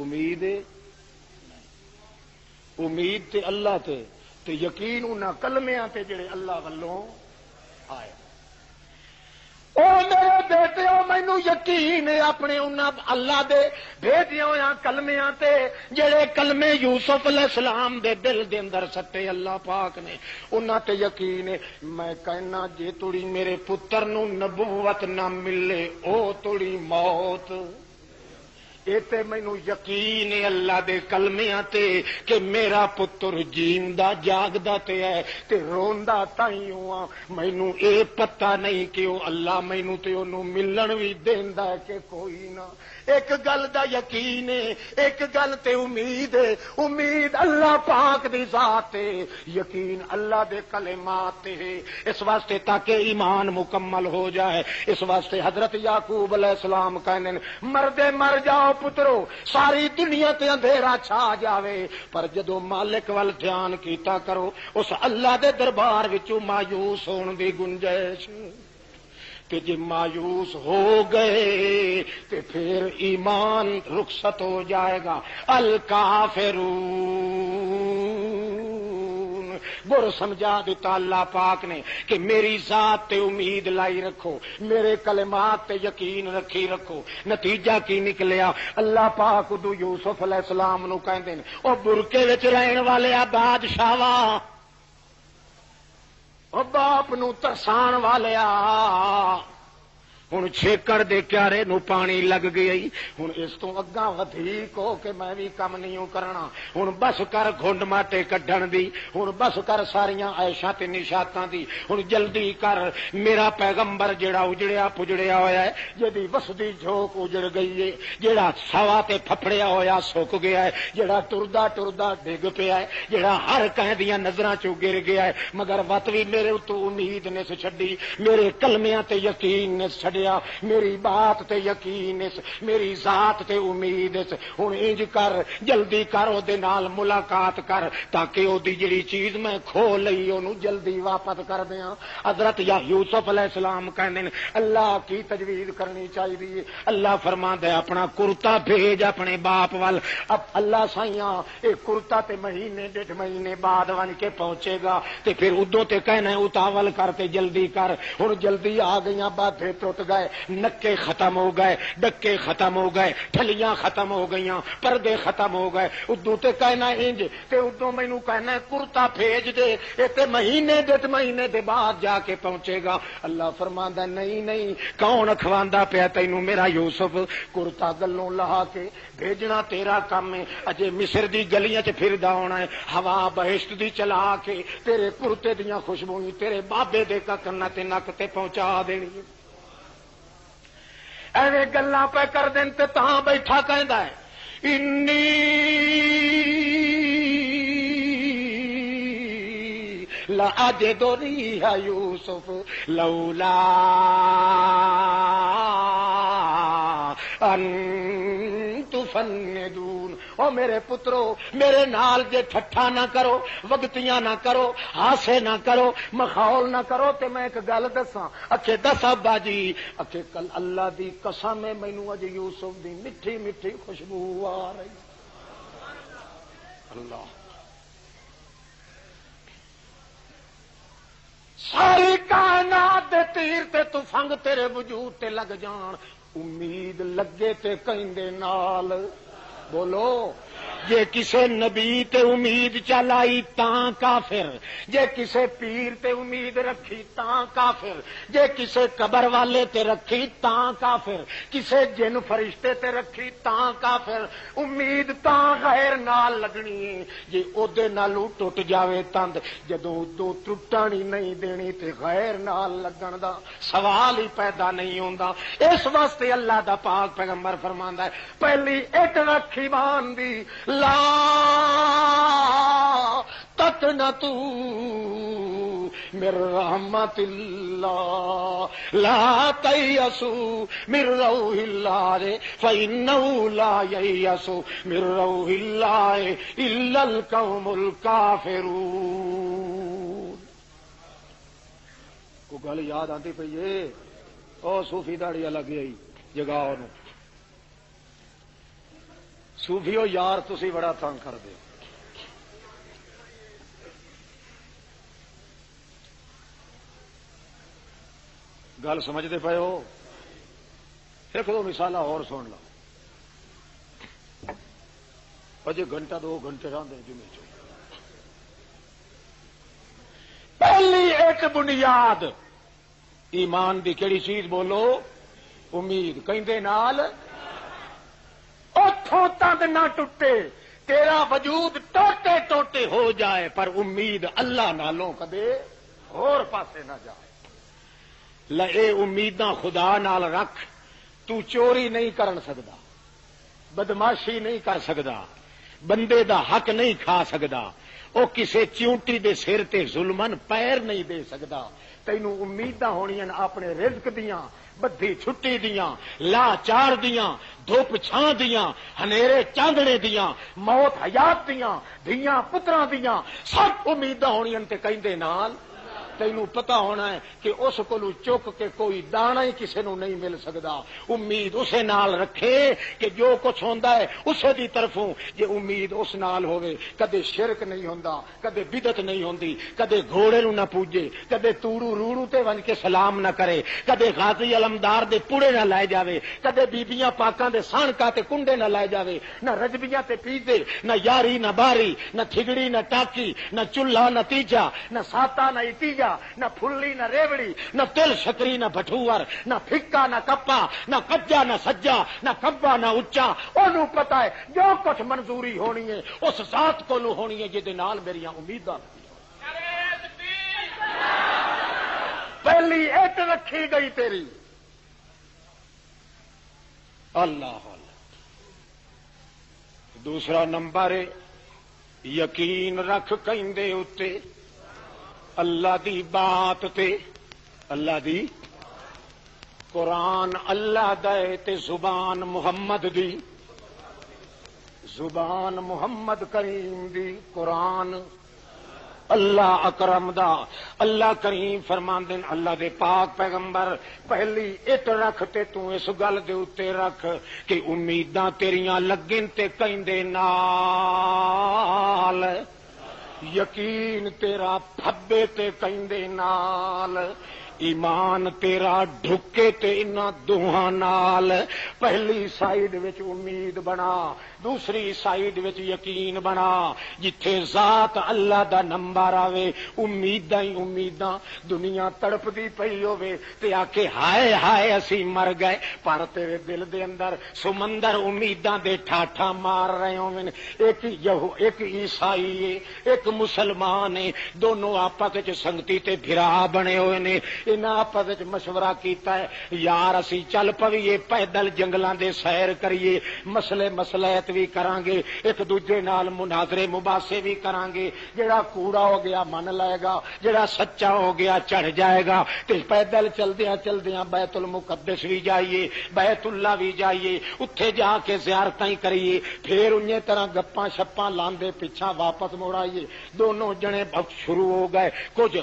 امید ہے امید تے اللہ تے یقین انہاں کلمیاں تے جڑے اللہ والوں آئے. او میرے بیٹے مینوں یقین ہے اپنے انہاں اللہ دے بھیجے ہویا کلمیاں تے جڑے کلمے یوسف علیہ السلام دے دل دے اندر سٹے اللہ پاک نے انہاں تے یقین ہے. میں کہنا جے تڑی میرے پتر نو نبوت نہ ملے او تڑی موت. ایتے مینوں یقین ہے اللہ دے کلمیاں تے کہ میرا پتر جیندا جاگدا تے ہے تے روندا تائیوں آ. مینوں اے پتہ نہیں کہ او اللہ مینوں تے اونوں ملن وی دیندا ہے کہ کوئی نہ. ایک گل دا یقین ہے ایک گل تے امید ہے. امید اللہ پاک دی ذات ہے یقین اللہ دے کلمات تے ہے. اس واسطے تاکہ ایمان مکمل ہو جائے اس واسطے حضرت یعقوب علیہ السلام کہنے مردے مر جاؤ پترو ساری دنیا تے اندھیرا چھا جاوے پر جدو مالک وال دھیان کیتا کرو اس اللہ دے دربار وچوں مایوس ہون دی گنجائش. کہ جی مایوس ہو گئے تو پھر ایمان رخصت ہو جائے گا. الکافرون گر سمجھا دیتا اللہ پاک نے کہ میری ذات تے امید لائی رکھو میرے کلمات تے یقین رکھی رکھو. نتیجہ کی نکلیا اللہ پاک ادو یوسف علیہ السلام نو کہندے نے او برکے وچ رہن والے بادشاہ باپ نو ترسان والیا ہوں چھیکڑ دے کیارے نو پانی لگ گئی. ہوں اس تو اگاں ودھیک ہو کہ میں بھی کم نہیں کرنا. ہوں بس کر گھنڈ ماٹے کڈن دی. ہوں بس کر ساریاں عیشاں تے نشاتاں دی. ہوں جلدی کر میرا پیغمبر جڑا اجڑیا پجڑیا ہویا ہے جدی وسدی جھوک اجڑ گئی ہے جڑا سوا تے پھپڑیا ہویا سک گیا ہے جڑا ٹردا ٹردا ڈگ پیا ہے جڑا ہر کہیں دیاں نظراں چوں گر گیا ہے مگر وت بھی میرے اتوں امید نے چھڈی میرے کلمیاں تے یقین نے چھڈیا میری بات تے یقین میری ذات تے امید. ہوں انج کر جلدی کر او دے نال ملاقات کر تاکہ او دی جڑی چیز میں کھو لئی اونوں جلدی واپس کر دیاں. حضرت یا یوسف علیہ السلام کہندے نے اللہ کی تجویز کرنی چاہیے. اللہ فرماندا ہے اپنا کرتا بھیج اپنے باپ وال. اب اللہ سائیاں اے کرتا تے مہینے ڈیڑھ مہینے بعد ون کے پہنچے گا تے پھر ادوں تے کہنا اتاول کر تے جلدی کر. ہن جلدی آ گئیاں باتیں ٹوٹ گئے نکے ختم ہو گئے ڈکے ختم ہو گئے ٹھلیاں ختم ہو گئیاں پردے ختم ہو گئے. ادو تے کہنا انج تے ادو مینوں کہنا کرتا بھیج دے اے تے مہینے ڈیڑھ مہینے دے بعد جا کے پہنچے گا. اللہ فرماندا نہیں نہیں کون اکھواندا پیا تینوں میرا یوسف کرتا گلوں لہا کے بھیجنا تیرا کام ہے. اجے مصر دی گلیاں چ پھردا ہونا ہے ہوا بہشت دی چلا کے تیرے کرتے دیاں خوشبو تیرے بابے دے کنا تے نک تے پہنچا دینی ہے. ایویں گلاں پہ کر دین تے تاں بیٹھا کہندا ہے انی لا اجد ریح یوسف لولا ان تفندون. او میرے پترو میرے نال جے ٹھٹھا نہ کرو وگتیاں نہ کرو ہاسے نہ کرو مخول نہ کرو تے میں ایک گل دساں اکھے دس ابا جی اکھے کل اللہ دی قسم ہے مینوں اج یوسف دی میٹھی میٹھی خوشبو آ رہی. اللہ ساری کائنات دے تیر تے تفنگ تیرے وجود تے لگ جان امید لگے تے کہندے نال بولو. جے کسے نبی تے امید چلائی تاں کافر جے کسے پیر تے امید رکھی تاں کافر جے کسے قبر والے تے رکھی تاں کافر کسے جن فرشتے تے رکھی تاں کافر. امید تاں غیر نال لگنی ہے جے او دے نالوں ٹوٹ جاوے تند جدوں دو ٹٹانی نہیں دینی تے غیر نال لگن دا سوال ہی پیدا نہیں ہوندا. اس واسطے اللہ دا پاک پیغمبر فرماندا ہے پہلی اٹ رکھ ایمان دی لا تقنطوا من رحمت اللہ لا تیأسوا من روح اللہ فإنه لا ییأس من روح اللہ الا القوم الکافرون. کو گل یاد آتی پئی ہے او صوفی داڑی لگی آئی جگاؤ صوفیو یار تسی بڑا تنگ کر دے گل سمجھتے پے ہو؟ ایک دو مثال اور سن لو. اجے گھنٹہ 2 گھنٹے رہتے جمعے چ. پہلی ایک بنیاد ایمان دی کیڑی چیز بولو؟ امید. کہندے نال اتھوں تک نہ ٹوٹے، تیرا وجود ٹوٹے ٹوٹے ہو جائے، پر امید اللہ نالوں کدے اور پاسے نہ جائے. اے امیداں خدا نال رکھ. تو چوری نہیں کر سکدا، بدماشی نہیں کر سکدا، بندے دا حق نہیں کھا سکدا، او کسے چونٹی دے سر تے ظلمن پیر نہیں دے سکدا. تینوں امیداں ہونیاں اپنے رزق دیاں، بدھی چھٹی دیاں، لا چار دیاں، دھوپ چھاں دیاں، ہنیرے چاندڑے دیاں، موت حیات دیاں، دھیاں پتراں دیاں، سب امیداں ہونیاں تے کہندے نال. تینوں پتا ہونا ہے کہ اس کو چک کے کوئی دانا ہی کسی نو نہیں مل سکتا. امید اسے نال رکھے کہ جو کچھ ہوندا ہے اسے دی طرفوں. جے امید اس نال ہوے کدے شرک نہیں ہوندا، کدے بدعت نہیں ہوندی، کدے گھوڑے نو نہ پوجے، کدے توڑو روڑو تے ون کے سلام نہ کرے، کدے غازی علمدار دے پوڑے نہ لائے جاوے، کدے بیبییاں پاکاں دے سانکا تے کنڈے نہ لائے جاوے، نہ رجبیاں تے پیزے، نہ یاری نہ باری، نہ تھگڑی نہ ٹاکی، نہ چولہا نہ تیجا، نہ ساتا نہ اتیجا، نہ پھلی نہ ریوڑی، نہ تل شکری نہ بھٹور، نہ پھکا نہ کپا، نہ کجا نہ سجا، نہ کبا نہ اچا. انہوں پتا ہے جو کچھ منظوری ہونی ہے اس ذات کو ہونی ہے جہدے نال میری امیداں. پہلی ایٹ رکھی گئی تیری اللہ. دوسرا نمبر ہے یقین رکھ کہندے اتے اللہ دی بات تے، اللہ دی قرآن اللہ دے تے زبان محمد دی، زبان محمد کریم دی، قرآن اللہ اکرم دا. اللہ کریم فرماندے اللہ دے پاک پیغمبر پہلی اٹ رکھ تے تو اس گل دے اتے رکھ کہ امیداں تیریاں لگن تے کہندے نال، یقین تیرا پھبے تے کہندے نال، ایمان تیرا ڈھکے تے انہاں دوہاں نال. پہلی سائیڈ وچ امید بنا، دوسری سائیڈ وچ یقین بنا. جتھے ذات اللہ دا نمبر آوے امیداں ہی امیداں. دنیا تڑپدی پئی ہوے تے آکھے ہائے ہائے اسی مر گئے، پر تیرے دل دے اندر سمندر امیداں دے ٹھاٹھا مار رہے ہون. ایک عیسائی ہے، ایک مسلمان ہے، دونوں آپس وچ سنگتی تے بھرا بنے ہوئے نے. انہاں آپس وچ مشورہ کیتا ہے یار اسی چل پویے پیدل جنگلاں دے سیر کریے، مسئلے مسلحت بھی کران گے، ایک دوجے نال مناظرے مباحثے بھی کران گے. جڑا کوڑا ہو گیا من لائے گا، جڑا سچا ہو گیا چڑھ جائے گا. تے پیدل چلدیاں چلدیاں بیت المقدس بھی جائیے، بیت اللہ بھی جائیے، اتھے جا کے زیارتاں ہی کریے، پھر انہی طرح گپاں شپاں لاندے پیچھا واپس موڑ آئیے. دونوں جنے شروع ہو گئے. کچھ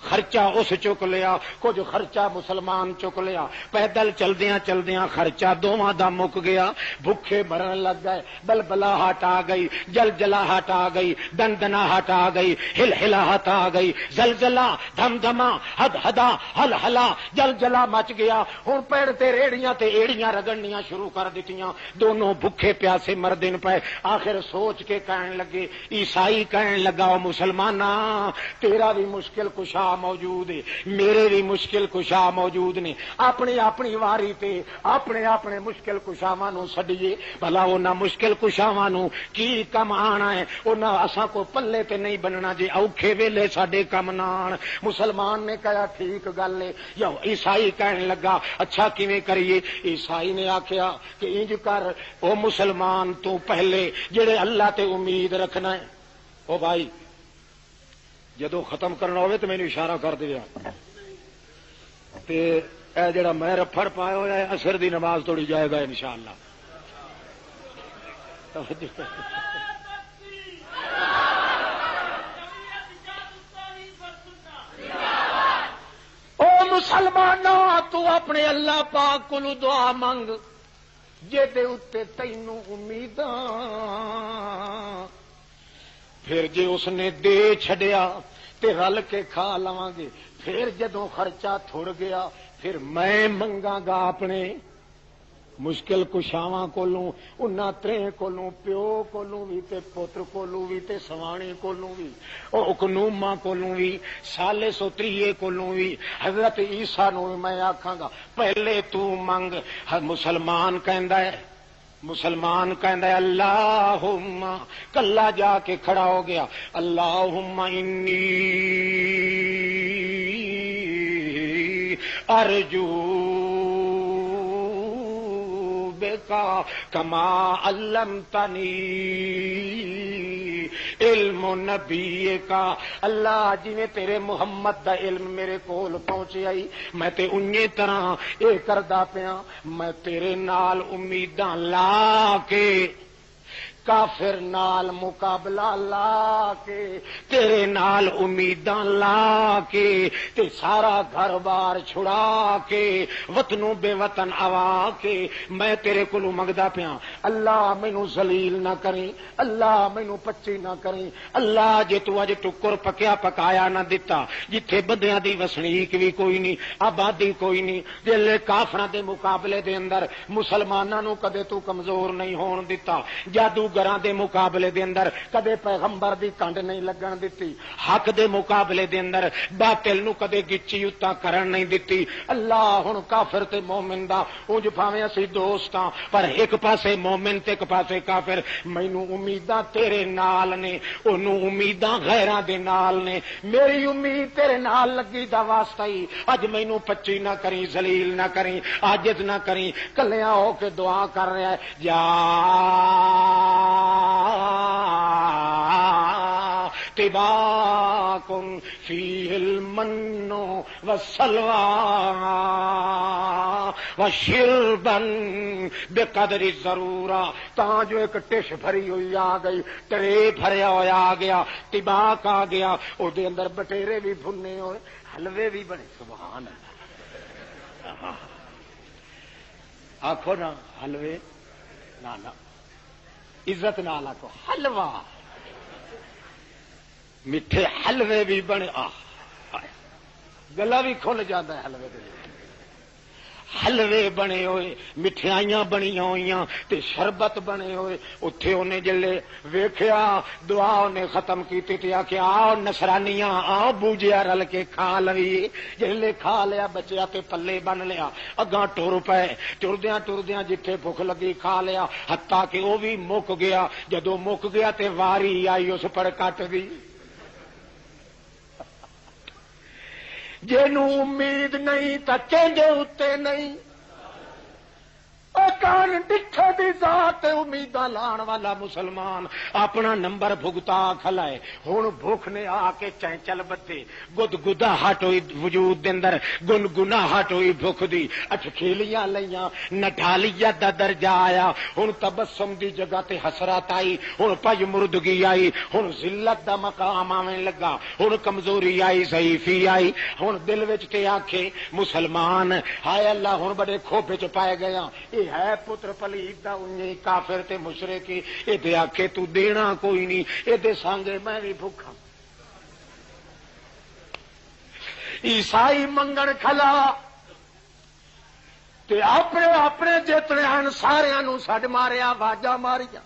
خرچہ اس چک لیا، کچھ خرچہ مسلمان چک لیا. پیدل چلدیاں چلدیاں خرچہ دونوں دا مک گیا. بھوکے مرن لگ گئے. بلبلاہٹ آ گئی، جلجلاہٹ آ گئی، دندناہٹ آ گئی، ہلہلاہٹ آ گئی، زلزلہ، دھم دھما، ہد ہدا، ہل ہلا، جلجلا مچ گیا. ہن پیڑ تے ریڑیاں تے ایڑیاں رگڑنیاں شروع کر دتیاں. دونوں بھوکے پیاسے مردن پے. آخر سوچ کے کہن لگے، عیسائی کہن لگا او مسلماناں تیرا بھی مشکل کشا موجود ہے، میرے بھی مشکل کشا موجود نے. اپنی اپنی واری تے اپنے اپنے مشکل کشاواں نو سڈیے. بھلا انہاں مشکل کشاواں نو کی کم آنا ہے؟ انہاں اساں کو پلے تے نہیں بننا جے اوکھے ویلے ساڈے کم نہ آن. مسلمان نے کہا ٹھیک گل ہے. یا عیسائی کہن لگا اچھا کیویں کریے؟ عیسائی نے آکھیا کہ انج کر او مسلمان تو پہلے جڑے اللہ تے امید رکھنا ہے او بھائی جدو ختم کرنا ہوئے تو مینوں اشارہ کر دیا. تے اے جڑا میں رفڑ پایا ہوا ہے عصر دی نماز توڑی جائے گا انشاءاللہ. او مسلماناں تو اپنے اللہ پاک کو دعا منگ جے دے اتے تینوں امیداں. پھر جے اس نے دے چھڈیا تے رل کے کھا لواں گے. پھر جدوں خرچہ تھڑ گیا پھر میں منگا گا اپنے مشکل کشاواں کولوں، انہاں ترے کولوں، پیو کولوں بھی تے پتر کولوں بھی تے سوانے کولوں بھی، او اکنوما کولوں بھی، سالس و تریے کولوں بھی، حضرت عیسیٰ نو میں آکھاں گا پہلے تو منگ۔ مسلمان کہندا ہے، مسلمان کہندا ہے اللہم، کلا جا کے کھڑا ہو گیا، اللہم انی ارجو بکا کما علمتنی علم نبی کا، اللہ جویں تیرے محمد دا علم میرے کول پہنچیا ہی میں تے انہی طرح اے کردا پیا، میں تیرے نال امیداں لا کے کافر نال مقابلہ لا کے، تیرے نال امیداں لا کے، تے سارا گھر بار چھڑا کے، وطنوں بے وطن آوا کے میں تیرے کولوں منگدا پیا، اللہ مینوں ذلیل نہ کریں، اللہ مینوں پچی نہ کریں، اللہ جے تو اج ٹکر پکیا پکایا نہ دتا، جتھے بدیاں دی وسنیک بھی کوئی نہیں، آبادی کوئی نہیں، جلے کافراں دے مقابلے دے اندر مسلماناں نوں کدے تو کمزور نہیں ہون دتا، جادو گھراں دے مقابلے دے اندر کدے پیغمبر دی کنڈ نہیں لگن دتی، حق دے مقابلے دے اندر باطل نو کدے گچی اتا کرن نہیں دتی، اللہ ہن کافر تے مومن دا اونج بھاویں اسی دوست ہاں پر ایک پاسے مومن تے ایک پاسے کافر، مینوں امیداں تیرے نال نے، اونوں امیداں غیراں دے نال نے، میری امید تیرے نال لگی دا واسطہ ہی اج مینوں پچی نہ کریں، ذلیل نہ کریں، عاجز نہ کریں، کلیاں ہو کے دعا کر رہا ہے یا طباق فیہ المن والسلوی وشربا بقدر الضرورہ، تاں جو ایک ٹش بھری ہوئی آ گئی، ٹرے بھریا ہوا آ گیا، طباق آ گیا، او دے اندر بٹیرے بھی بھنے ہوئے، حلوے بھی بنے، سبحان اللہ، آکھو نا حلوے، نہ عزت نال آکھو حلوہ، میٹھے حلوے بھی بنے، گلا بھی کھل جاتا ہے حلوے دے، حلوے بنے ہوئے، مٹھائیاں بنیاں ہوئیاں تے شربت بنے ہوئے، اتھے انہیں جلے ویکھیا دعا انہیں ختم کیتی تے آکھیا آؤ نصرانیاں آؤ بوجیا رل کے کھا لوی، جلے کھا لیا بچیا تے پلے بن لیا، اگاں ٹر پے، ٹردیاں ٹردیاں جتھے بھوک لگی کھا لیا، حتیٰ کہ وہ بھی مک گیا، جدو مک گیا تے واری آئی اس پر کٹ دی، جنوں امید نہیں تا چینجے اتے نہیں، کان ڈٹھے دی ذات امیداں لان والا مسلمان اپنا نمبر بھگتا کھلائے، ہن بھوک نے آ کے چینچل بدے، گدگداہٹ ہوئی وجود دے اندر، گنگناہٹ ہوئی بھوک دی، اٹکھیلیاں لیاں، نٹھالیت دا درجہ آیا، ہن تبسم دی جگہ تے حسرت آئی، ہن پج مردگی آئی، ہن ذلت دا مقام آویں لگا، ہن کمزوری آئی، ضعیفی آئی، ہن دل وچ تے آکھے مسلمان ہائے اللہ ہن بڑے کھوپے چ پائے گیا، یہ ہے پتر پلیت دا انہی کافر تے مشرکی، یہ دے آکھے تو دینا کوئی نہیں، یہ دے سانگے میں بھی بھوکا، عیسائی منگن کھلا تے اپنے اپنے جتنے ہیں سارے نو سڈ ماریا، واجا ماریا،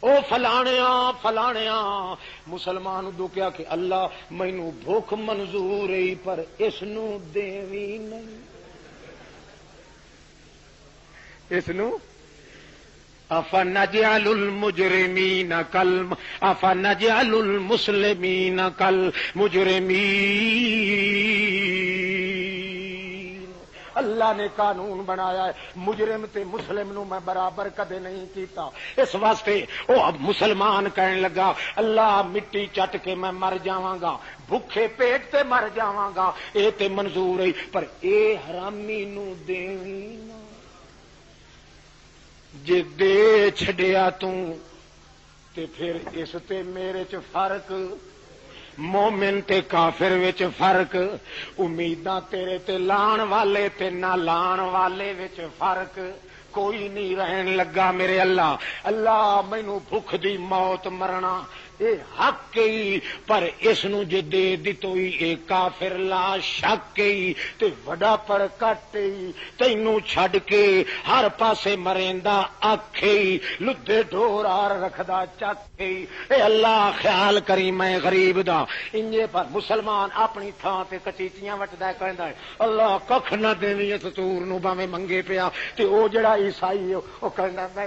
او فلانیاں فلانیاں، مسلمان دکیا کہ اللہ مینوں بھوک منظور ہے پر اس نو دیوی نہیں، اس نو افنجعل المجرمین افنجعل المسلمین کالمجرمین، اللہ نے قانون بنایا ہے مجرم تے مسلم نو میں برابر کدے نہیں کیتا، اس واسطے او اب مسلمان کہنے لگا اللہ مٹی چٹ کے میں مر جاواں گا، بھوکے پیٹ تے مر جاواں گا، اے تے منظور ہے پر اے حرامی نو دیوی نہ، جے دے چھڈیا تے پھر اس تے میرے چ فرق، مومن تے کافر وچ فرق، امیداں تیرے تے لان والے تے نہ لان والے وچ فرق کوئی نہیں رہن لگا، میرے اللہ اللہ مینوں بھوک دی موت مرنا اے حق ہی، پر اس نو جے دے دتوئی اے کافر لا شک ہی تے وڈا پڑ کٹ ہی، تینوں چھڈ کے ہر پاسے مریندا اکھ ہی، لدے ڈور آر رکھدا چک ہی۔ اے اللہ خیال کری میں غریب دا، انجے پر مسلمان اپنی تھاں تے کچیچیاں وٹدا کہندا ہے اللہ ککھ نہ دیویں اس تور نو باویں منگے پیا، تے او جڑا عیسائی او کہندا میں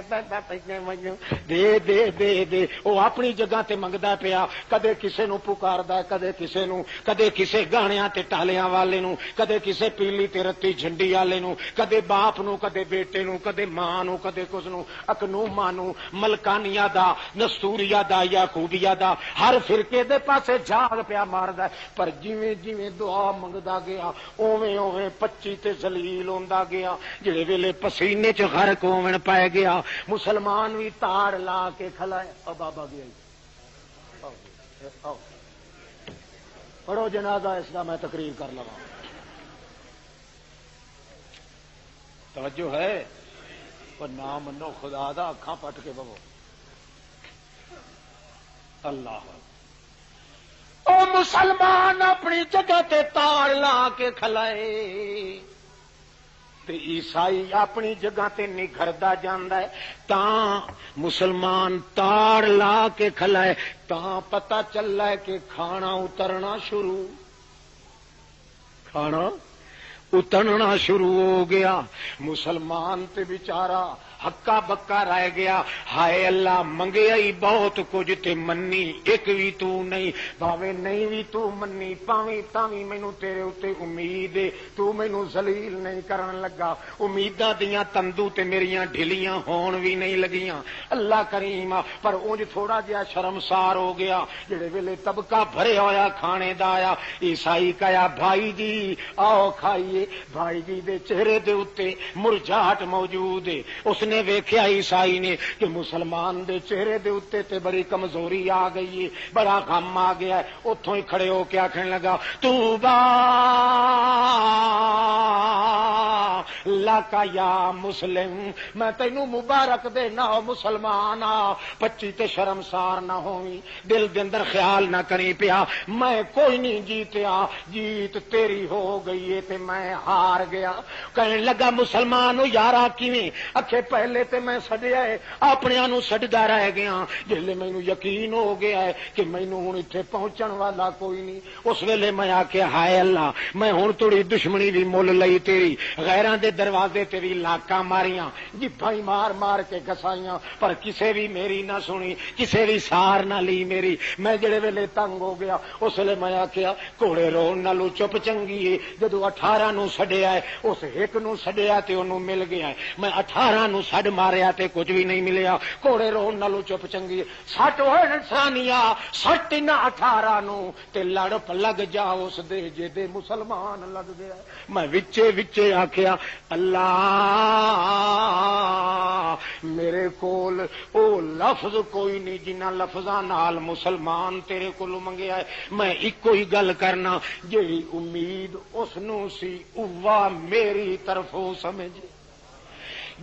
دے دے دے دے، او اپنی جگہ تے منگدا پیا، کدے کسے نو پکاردا، کدے کسے نو، کدے کسے گانیاں تے ٹالیاں والے نو، کدے کسے پیلی تے رتی جھنڈی والے نو، کدے باپ نو، کدے بیٹے نو، کدے ماں نو، کدے کس نو، اکنوما نو، ملکانیہ دا، نستوریا دا، یعقوبیہ دا، ہر فرقے دے پاسے جھاگ پیا ماردا، پر جویں جویں دعا منگدا گیا اوویں اوویں پچی تے ذلیل ہوندا گیا، جڑے ویلے پسینے چ غرق ہون پائے گیا، مسلمان بھی تاڑ لا کے کھلائے۔ او بابا گیا پڑھو جنازہ اس کا میں تقریر کر لوا، توجہ ہے؟ پر نہ منو خدا دا، اکھاں پٹ کے بو اللہ۔ او مسلمان اپنی جگہ تے تاڑ لا کے کھلائے تے عیسائی اپنی جگہ تے نگھردا جاندا ہے، تاں مسلمان تاڑ لا کے کھلائے، تاں پتہ چلا ہے کہ کھانا اترنا شروع، کھانا اترنا شروع ہو گیا، مسلمان تے بیچارہ ہکا بکا رہ گیا، ہائے اللہ منگیا ہی بہت کچھ تے منی ایک بھی تو نہیں، باویں نہیں بھی تو منی پاویں تاویں مینوں تیرے اتے امید ہے، تو مینوں ذلیل نہیں کرن لگا، امیداں دیاں تندو تے میریاں ڈھلیاں ہون بھی نہیں لگیاں اللہ کریم، پر اونج تھوڑا جہا شرمسار ہو گیا، جڑے ویلے طبقہ بھرے ہویا کھانے دا آیا، عیسائی کہیا بھائی جی آؤ کھائیے، بھائی جی دے چہرے دے اتے مرجھاٹ موجود ہے، اس نے ویکھیا عیسائی نے کہ مسلمان دے چہرے دے اتے تے بڑی کمزوری آ گئی ہے، بڑا غم آ گیا ہے، اتوں ہی کھڑے ہو کے آخنے لگا توبہ لاکا یا مسلم، میں تینوں مبارک دینا مسلمان آ، پچی تے شرمسار نہ ہوئی، دل دے اندر خیال نہ کری پیا میں کوئی نہیں جیتیا، جیت تیری ہو گئی ہے تے میں ہار گیا۔ کہنے لگا مسلمان یارا کیویں؟ اکھے پہلے تے میں سڈیا ہے اپنیاں نو سڈدا رہ گیا، جلے مینوں یقین ہو گیا ہے کہ مینوں ہن ایتھے پہنچن والا کوئی نہیں، اس ویلے میں آکھیا ہائے اللہ میں ہن تھوڑی دشمنی بھی مل لئی تیری، غیراں دے دروازے تے بھی لاکاں ماریاں، جبھائی مار مار کے گسائیاں، پر کسے بھی میری نہ سنی، کسے بھی سار نہ لی میری، میں جڑے ویلے تنگ ہو گیا اس ویلے میں آکھیا گھوڑے رون نالوں چپ چنگی ہے، جدو 18 نو سڈیا ہے اس ایک نو سڈیا تے انہوں مل گیا ہے، میں 18 نو سڈ ماریا تے کچھ بھی نہیں ملیا، گھوڑے رون نالوں چپ چنگی ہے، سٹ ہوئے انسانیا سٹ نہ 18 نو تے لڑ لگ جا اس دے جے دے مسلمان لگ گیا، میں وچے وچے آکھیا اللہ میرے کول او لفظ کوئی نہیں جنہ لفظاں نال مسلمان تیرے کولوں منگیا ہے، میں ایکو ہی گل کرنا جیڑی امید اس نو سی اوہ میری طرفوں سمجھ،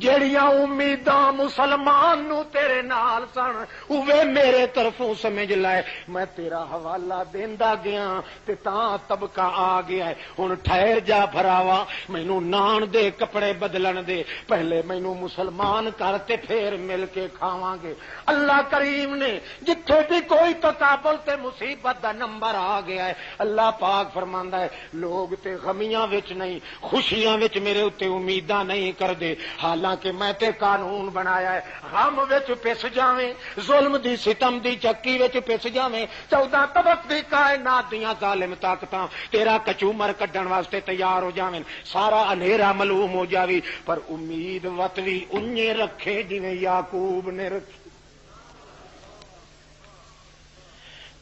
جیڑیاں امیداں مسلمان نو تیرے نال سن اوے میرے طرفوں سمجھ لائے، میں تیرا حوالہ دیندا گیا تے تاں طبقہ آ گیا ہے، ہن ٹھہر جا بھراوا مینوں نان دے کپڑے بدلن دے، پہلے مینوں مسلمان کر تے پھر مل کے کھاواں گے۔ اللہ کریم نے جتھے بھی کوئی تقابل تے مصیبت دا نمبر آ گیا ہے، اللہ پاک فرماندا ہے لوگ تے غمیاں وچ نہیں خوشیاں وچ میرے اتے امیداں نہیں کردے، حالانکہ میں تے قانون بنایا ہے غم وچ پس جاویں، ظلم دی ستم دی چکی وچ پس جاویں، 14 طبق دی کائنات دیاں ظالم طاقتاں تیرا کچومر کڈن واسطے تیار ہو جاویں، سارا اندھیرا معلوم ہو جاوی، پر امید وتوی انجے رکھے جویں یعقوب نے رکھی۔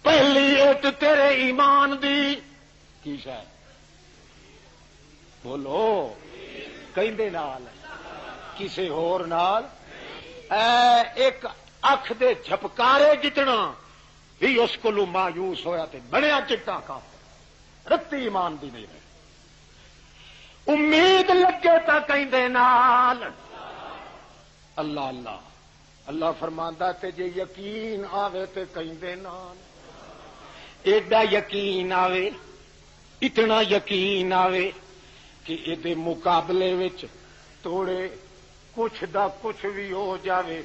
پہلی ایت تیرے ایمان دی کی شاید بولو کہندے نال کسے ہور نال، ایک اکھ دے جھپکارے جتنا ہی اس کو مایوس ہویا تے بنیا چٹا کافر، رتی ایمان دی نہیں رہی، امید لگے تا کہندے نال اللہ اللہ، اللہ فرماندا تے جے یقین آوے تے کہندے نان، ایڈا یقین آوے، اتنا یقین آوے کہ یہ مقابلے وچ توڑے کچھ دا کچھ بھی ہو جاوے،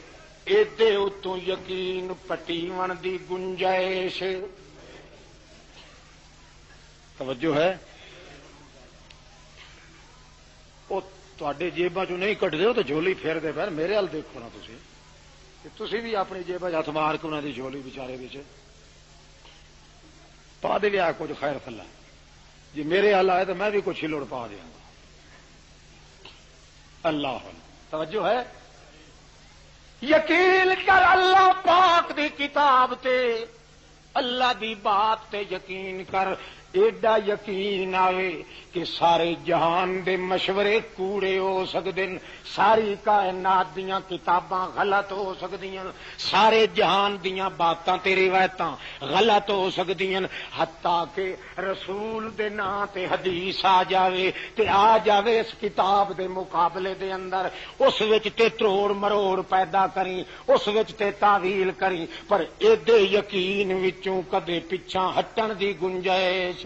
ایدے اتوں یقین پٹیون دی گنجائش۔ توجہ ہے؟ وہ تے جیباں چوں نہیں کٹتے ہو تو جھولی پھیر دے پیر، میرے ہل دیکھو نا تسی بھی اپنی جیباں ہاتھ مار کے انہوں دی جھولی بچارے بچ پا دے گیا کچھ خیر تھلا، جی میرے حل آئے تو میں بھی کچھ ہلوڑ پا دیا گا۔ اللہ توجہ ہے؟ یقین کر اللہ پاک دی کتاب تے، اللہ دی بات تے یقین کر، ایڈا یقین آوے کہ سارے جہان دے مشورے کوڑے ہو سکتے ہیں، ساری کائنات دیاں کتاباں غلط ہو سکتی ہیں، سارے جہان دیاں باتاں تے روایتاں غلط ہو سکتی ہیں، حتیٰ کہ رسول دے نام تے حدیث آ جاوے تے آ جاوے اس کتاب دے مقابلے دے اندر، اس وچ تے تروڑ مروڑ پیدا کریں، اس وچ تے تعویل کریں، پر ایدے یقین وچوں کدے پچھاں ہٹن دی گنجائش۔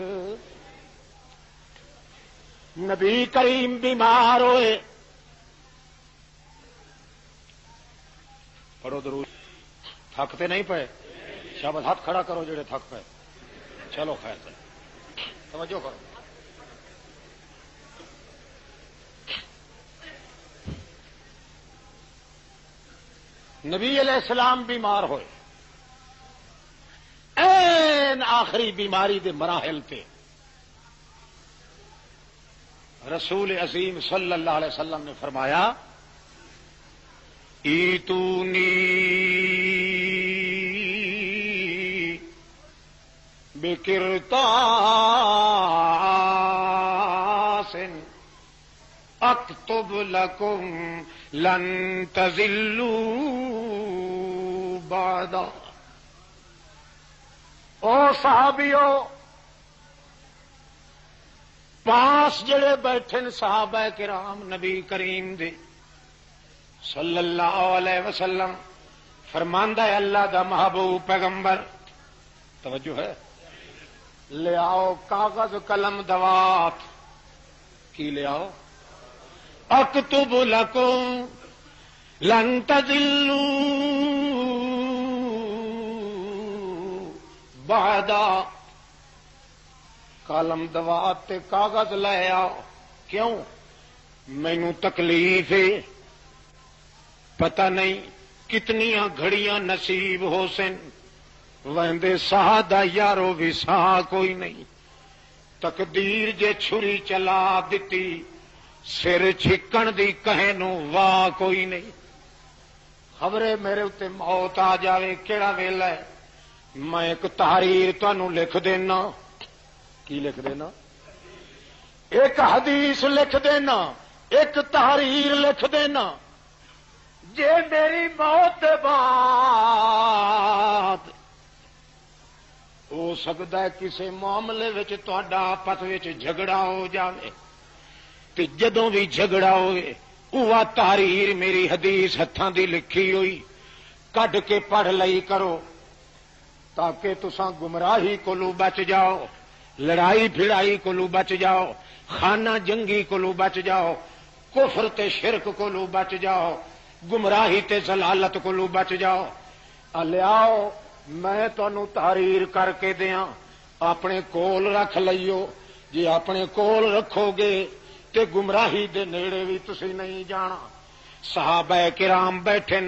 نبی کریم بیمار ہوئے، پڑھو درود، تھکتے نہیں پے؟ شاباش، ہاتھ کھڑا کرو جڑے تھک پے، چلو خیر چلو، توجہ کرو۔ نبی علیہ السلام بیمار ہوئے، این آخری بیماری دے مراحل تے رسول عظیم صلی اللہ علیہ وسلم نے فرمایا، ایتونی بقرطاس اکتب لکم لن تضلوا بعدا۔ او صحابیو، پاس جڑے بیٹھے صحابہ کرام نبی کریم دے صلی اللہ علیہ وسلم، فرماندا ہے اللہ دا محبوب پیغمبر، توجہ ہے، لے آؤ کاغذ قلم دوات، کی لے آؤ، اکتب لکم لن تضلوا بعدا، قلم دوات تے کاغذ لے آؤ، کیوں؟ مینوں تکلیف ہے، پتہ نہیں کتنیاں گھڑیاں نصیب ہو سن، وہندے ساہ دا یارو بھی ساہ کوئی نہیں، تقدیر جے چھری چلا دتی، سر چھکن دی کہے نو واہ کوئی نہیں، خبرے میرے اتے موت آ جاوے کیڑا ویلا ہے، میں ایک تحریر تانوں لکھ دینا، کی لکھ دینا؟ ایک حدیث لکھ دینا، ایک تحریر لکھ دینا، جے میری موت بعد ہو سکتا ہے کسی معاملے وچ تہاڈا آپس وچ جھگڑا ہو جاوے، تے جدوں بھی جھگڑا ہوئے اوہ تحریر میری حدیث ہتھاں دی لکھی ہوئی کڈ کے پڑھ لئی کرو، تاکہ تساں گمراہی کولوں بچ جاؤ، لڑائی پھڑائی کولوں بچ جاؤ، خانہ جنگی کولوں بچ جاؤ، کفر تے شرک کولوں بچ جاؤ، گمراہی تے ضلالت کولوں بچ جاؤ۔ لیاؤ میں تانوں تحریر کر کے دیاں، اپنے کول رکھ لئیو، جی اپنے کول رکھو گے تے گمراہی دے نیڑے بھی تسی نہیں جانا۔ صحابہ کرام بیٹھے،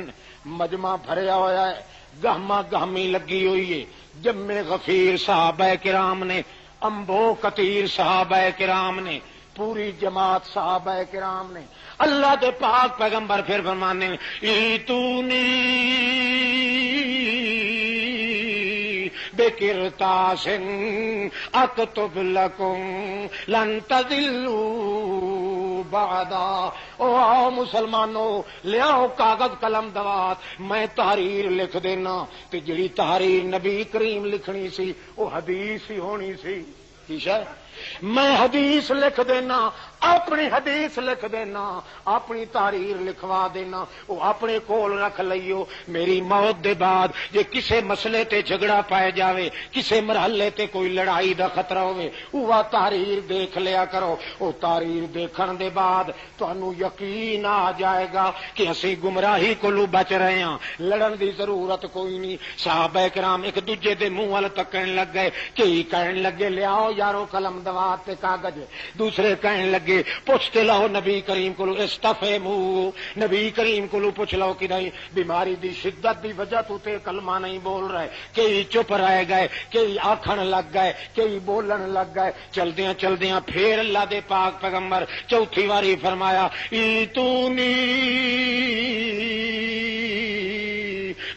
مجمع بھریا ہوا ہے، گہما گہمی لگی ہوئی ہے، جمع غفیر صحابہ کرام نے، امبو کثیر صحابہ کرام نے، پوری جماعت صحابہ کرام نے، اللہ دے پاک پیغمبر پھر فرمانے ایتونی بقرطاس اکتب لکم لن تضلوا بعدا۔ او آؤ مسلمانوں، لیاؤ کاغذ قلم دوات، میں تحریر لکھ دینا، تے جڑی تحریر نبی کریم لکھنی سی وہ حدیث ہی ہونی سی۔ کی شے میں حدیث لکھ دینا، اپنی حدیث لکھ دینا، اپنی تحریر لکھوا دینا، وہ اپنے کول رکھ لئیو۔ میری موت دے بعد جے کسے مسئلے تے جھگڑا پائے جاوے، کسے مرحلے تے کوئی لڑائی دا خطرہ ہوئے، وہ تحریر دیکھ لیا کرو۔ وہ تحریر دیکھن دے بعد تانوں یقین آ جائے گا کہ اسی گمراہی کولوں بچ رہے ہاں، لڑن دی ضرورت کوئی نہیں۔ صحابہ کرام ایک دوجے دے منہ ول تکن لگ گئے، کئی کہن لگے لیاؤ یارو قلم دوات تے کاغذ، دوسرے کہن لگے پوچھتے لو نبی کریم کو استفہمو، نبی کریم کو پوچھ لو کہ نہیں بیماری دی شدت دی وجہ تو تے کلمہ نہیں بول رہے، کئی چپ رہ گئے، کئی آکھن لگ گئے، کئی بولن لگ گئے۔ چلدیاں چلدیاں پھر اللہ دے پاک پیغمبر چوتھی واری فرمایا ایتونی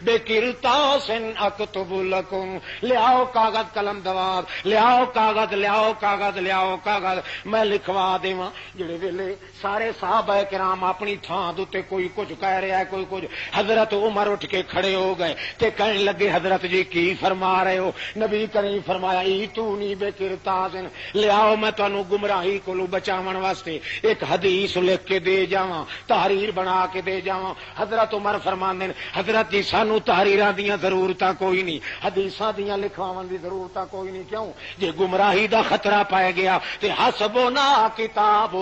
بِقِرْطَاسٍ اکتب لکم، لیاؤ کاغذ قلم دوات، لیاؤ کاغذ، لیاؤ کاغذ، لیاؤ کاغذ، میں لکھوا دیواں۔ جڑے ویلے سارے صحابہ کرام اپنی تھان دے کوئی کچھ کہہ رہا ہے، کوئی کچھ، حضرت عمر اٹھ کے کھڑے ہو گئے تے کہنے لگے حضرت جی کی فرما رہے ہو؟ نبی کریم فرمایا ایتونی بِقِرْطَاسٍ، لیاؤ میں تانوں گمراہی کولوں بچاون واسطے ایک حدیث لکھ کے دے جاواں، تحریر بنا کے دے جاواں۔ حضرت عمر فرماندے نے حضرت جی سانو تحریراں دیاں ضرورتاں کوئی نہیں، حدیثاں دیاں لکھواون دی ضرورتاں کوئی نہیں، کیوں جے گمراہی دا خطرہ پائے گیا تے حسبنا کتاب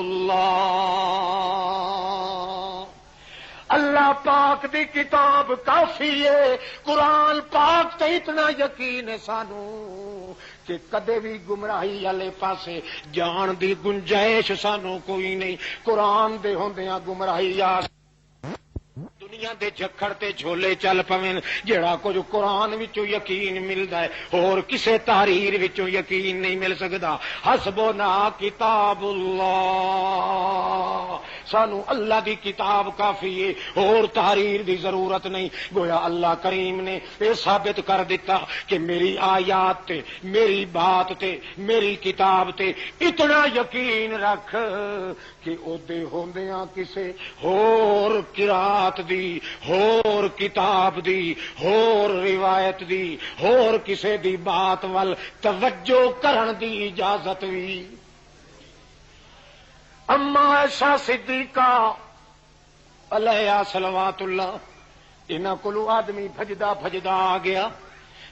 اللہ پاک دی کتاب کافی ہے۔ قرآن پاک تے اتنا یقین ہے سانو کہ کدے بھی گمراہی والے پاسے جان دی گنجائش سانو کوئی نہیں۔ قرآن دے ہوندیاں گمراہی آ دنیا دے جکھڑ تے جھولے چل پویں، جڑا کچھ قرآن وچوں یقین ملدا ہے اور کسے تحریر وچوں یقین نہیں مل سکدا۔ حسبنا کتاب اللہ، سانو اللہ دی کتاب کافی ہے اور تحریر دی ضرورت نہیں۔ گویا اللہ کریم نے یہ ثابت کر دیتا کہ میری آیات تے، میری بات تے، میری کتاب تے اتنا یقین رکھ کہ او دے ہوندیاں کسے ہور قرات دی، ہور کتاب دی، ہور روایت دی، ہور کسے دی بات ول توجہ کرن دی اجازت وی۔ اما عائشہ صدیقہ علیہا صلوات اللہ، انہاں کولوں آدمی بھجدا بھجدا آ گیا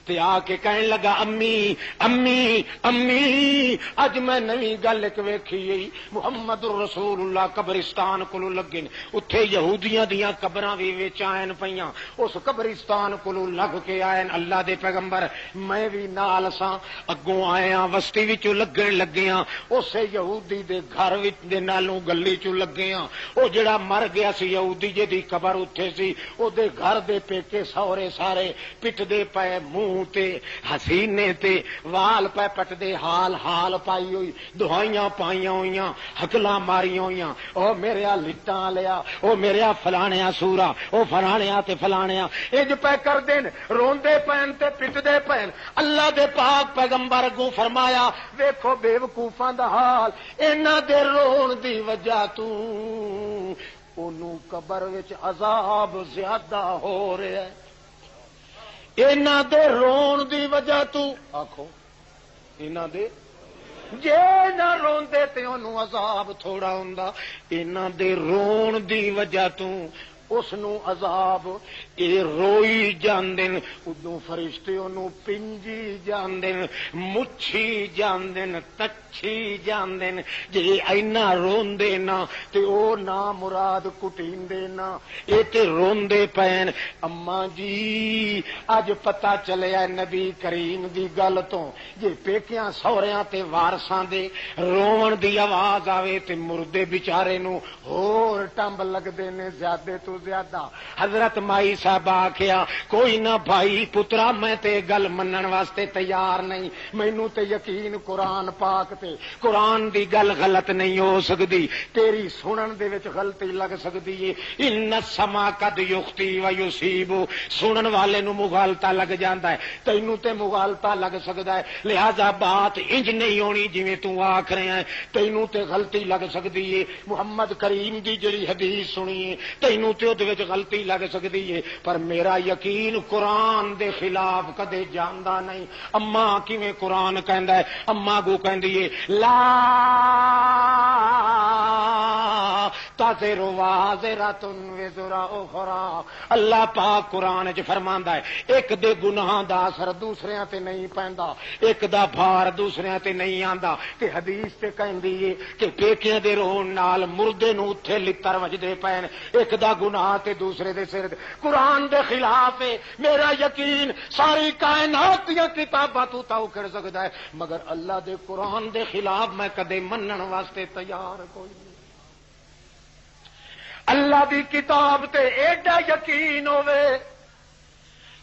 تے آ کے کہن لگا امی امی امی اج میں نویں گل ایک ویکھی، محمد رسول اللہ قبرستان کولوں لگے اتھے یہودیاں دیاں قبراں وی وچ آئن پیاں، اس قبرستان کولوں لگ کے آئن اللہ دے پیغمبر، میں بھی نال ساں، اگوں آئے وسطی وچوں لگن لگیاں، اسے یہودی دے گھر وچ دے نالوں گلی چوں لگیاں، او جڑا مر گیا سی یہودی جے دی قبر اتھے سی، او دے گھر دے پیکے سورے سارے پٹ دے پئے، منہ تے حسینے تے وال پہ پٹ دے، حال حال پائی ہوئی، دہائیاں پائیاں ہوئیاں، حکلاں ماریاں ہوئیاں، او میرے لٹاں لیا، او میرے فلانیا سورا، او فلانیا تے فلانیا، اج پہ کر دین، روندے پین تے پٹدے پین۔ اللہ دے پاک پیغمبر کو فرمایا ویکھو بے وقوفاں دا حال، انہاں دے رون دی وجہ تو اونوں قبر وچ عذاب زیادہ ہو رہا ہے، انہاں دے رون دی وجہ تو آکھو انہاں دے جے نہ روندے تے انہوں عذاب تھوڑا ہوندا، انہاں دے رون دی وجہ تو اس نو عذاب اے روئی جاندن، ادوں فرشتے انہوں پنجی جاندن، مچھی جاندن، تچھی جاندن، جے اینا روندے نا تے او نا مراد کٹیندے نا، اے تے روندے پین۔ اما جی اج پتہ چلیا نبی کریم دی گل تو، جے پیکیاں سوریاں تے وارثاں دے رون دی آواز آوے تے مردے بیچارے نو ہور ٹمب لگدے نے زیادہ تو زیادہ۔ حضرت مائی صاحب آکھیا کوئی نہ بھائی پترا میں تے گل منن واسطے تیار نہیں، مینوں تے یقین قرآن پاک تے قرآن دی گل غلط نہیں ہو سکتی، تیری سنن دے وچ غلطی لگ سکتی ہے۔ ان السماء قد یخطی و یصیب، سنن والے نو مغالطہ لگ جاندا ہے، تینوں تے مغالطہ لگ سکدا ہے، لہذا بات انج نہیں ہونی جویں تو آکھ رہا ہے، تینوں تے غلطی لگ سکتی ہے۔ محمد کریم دی جڑی حدیث سنی ہے تینوں تے تے اودے وچ غلطی لگ سکدی ہے پر میرا یقین قرآن دے خلاف کدے جاندا نہیں. اما کیویں قرآن کہندا ہے, اما گو کہندی ہے لا تزر وازرۃ وزر اخری. اللہ پاک قرآن وچ فرماندا ہے ایک دے گناہ دا اثر دوسریاں تے نہیں پیندا, ایک دا بھار دوسریاں تے نہیں آندا. کہ حدیث تے کہندی ہے کہ پیکیاں دے رون نال مردے نو اوتھے لتر وجدے پین, ایک دا گناہ تے دوسرے دے سر. قرآن دے خلاف ہے میرا یقین ساری کائنات دیاں کتاباں تو کر سکدا ہے مگر اللہ دے قرآن دے خلاف میں کدے منن واسطے تیار کوئی نہیں. اللہ دی کتاب تے ایڈا یقین ہوے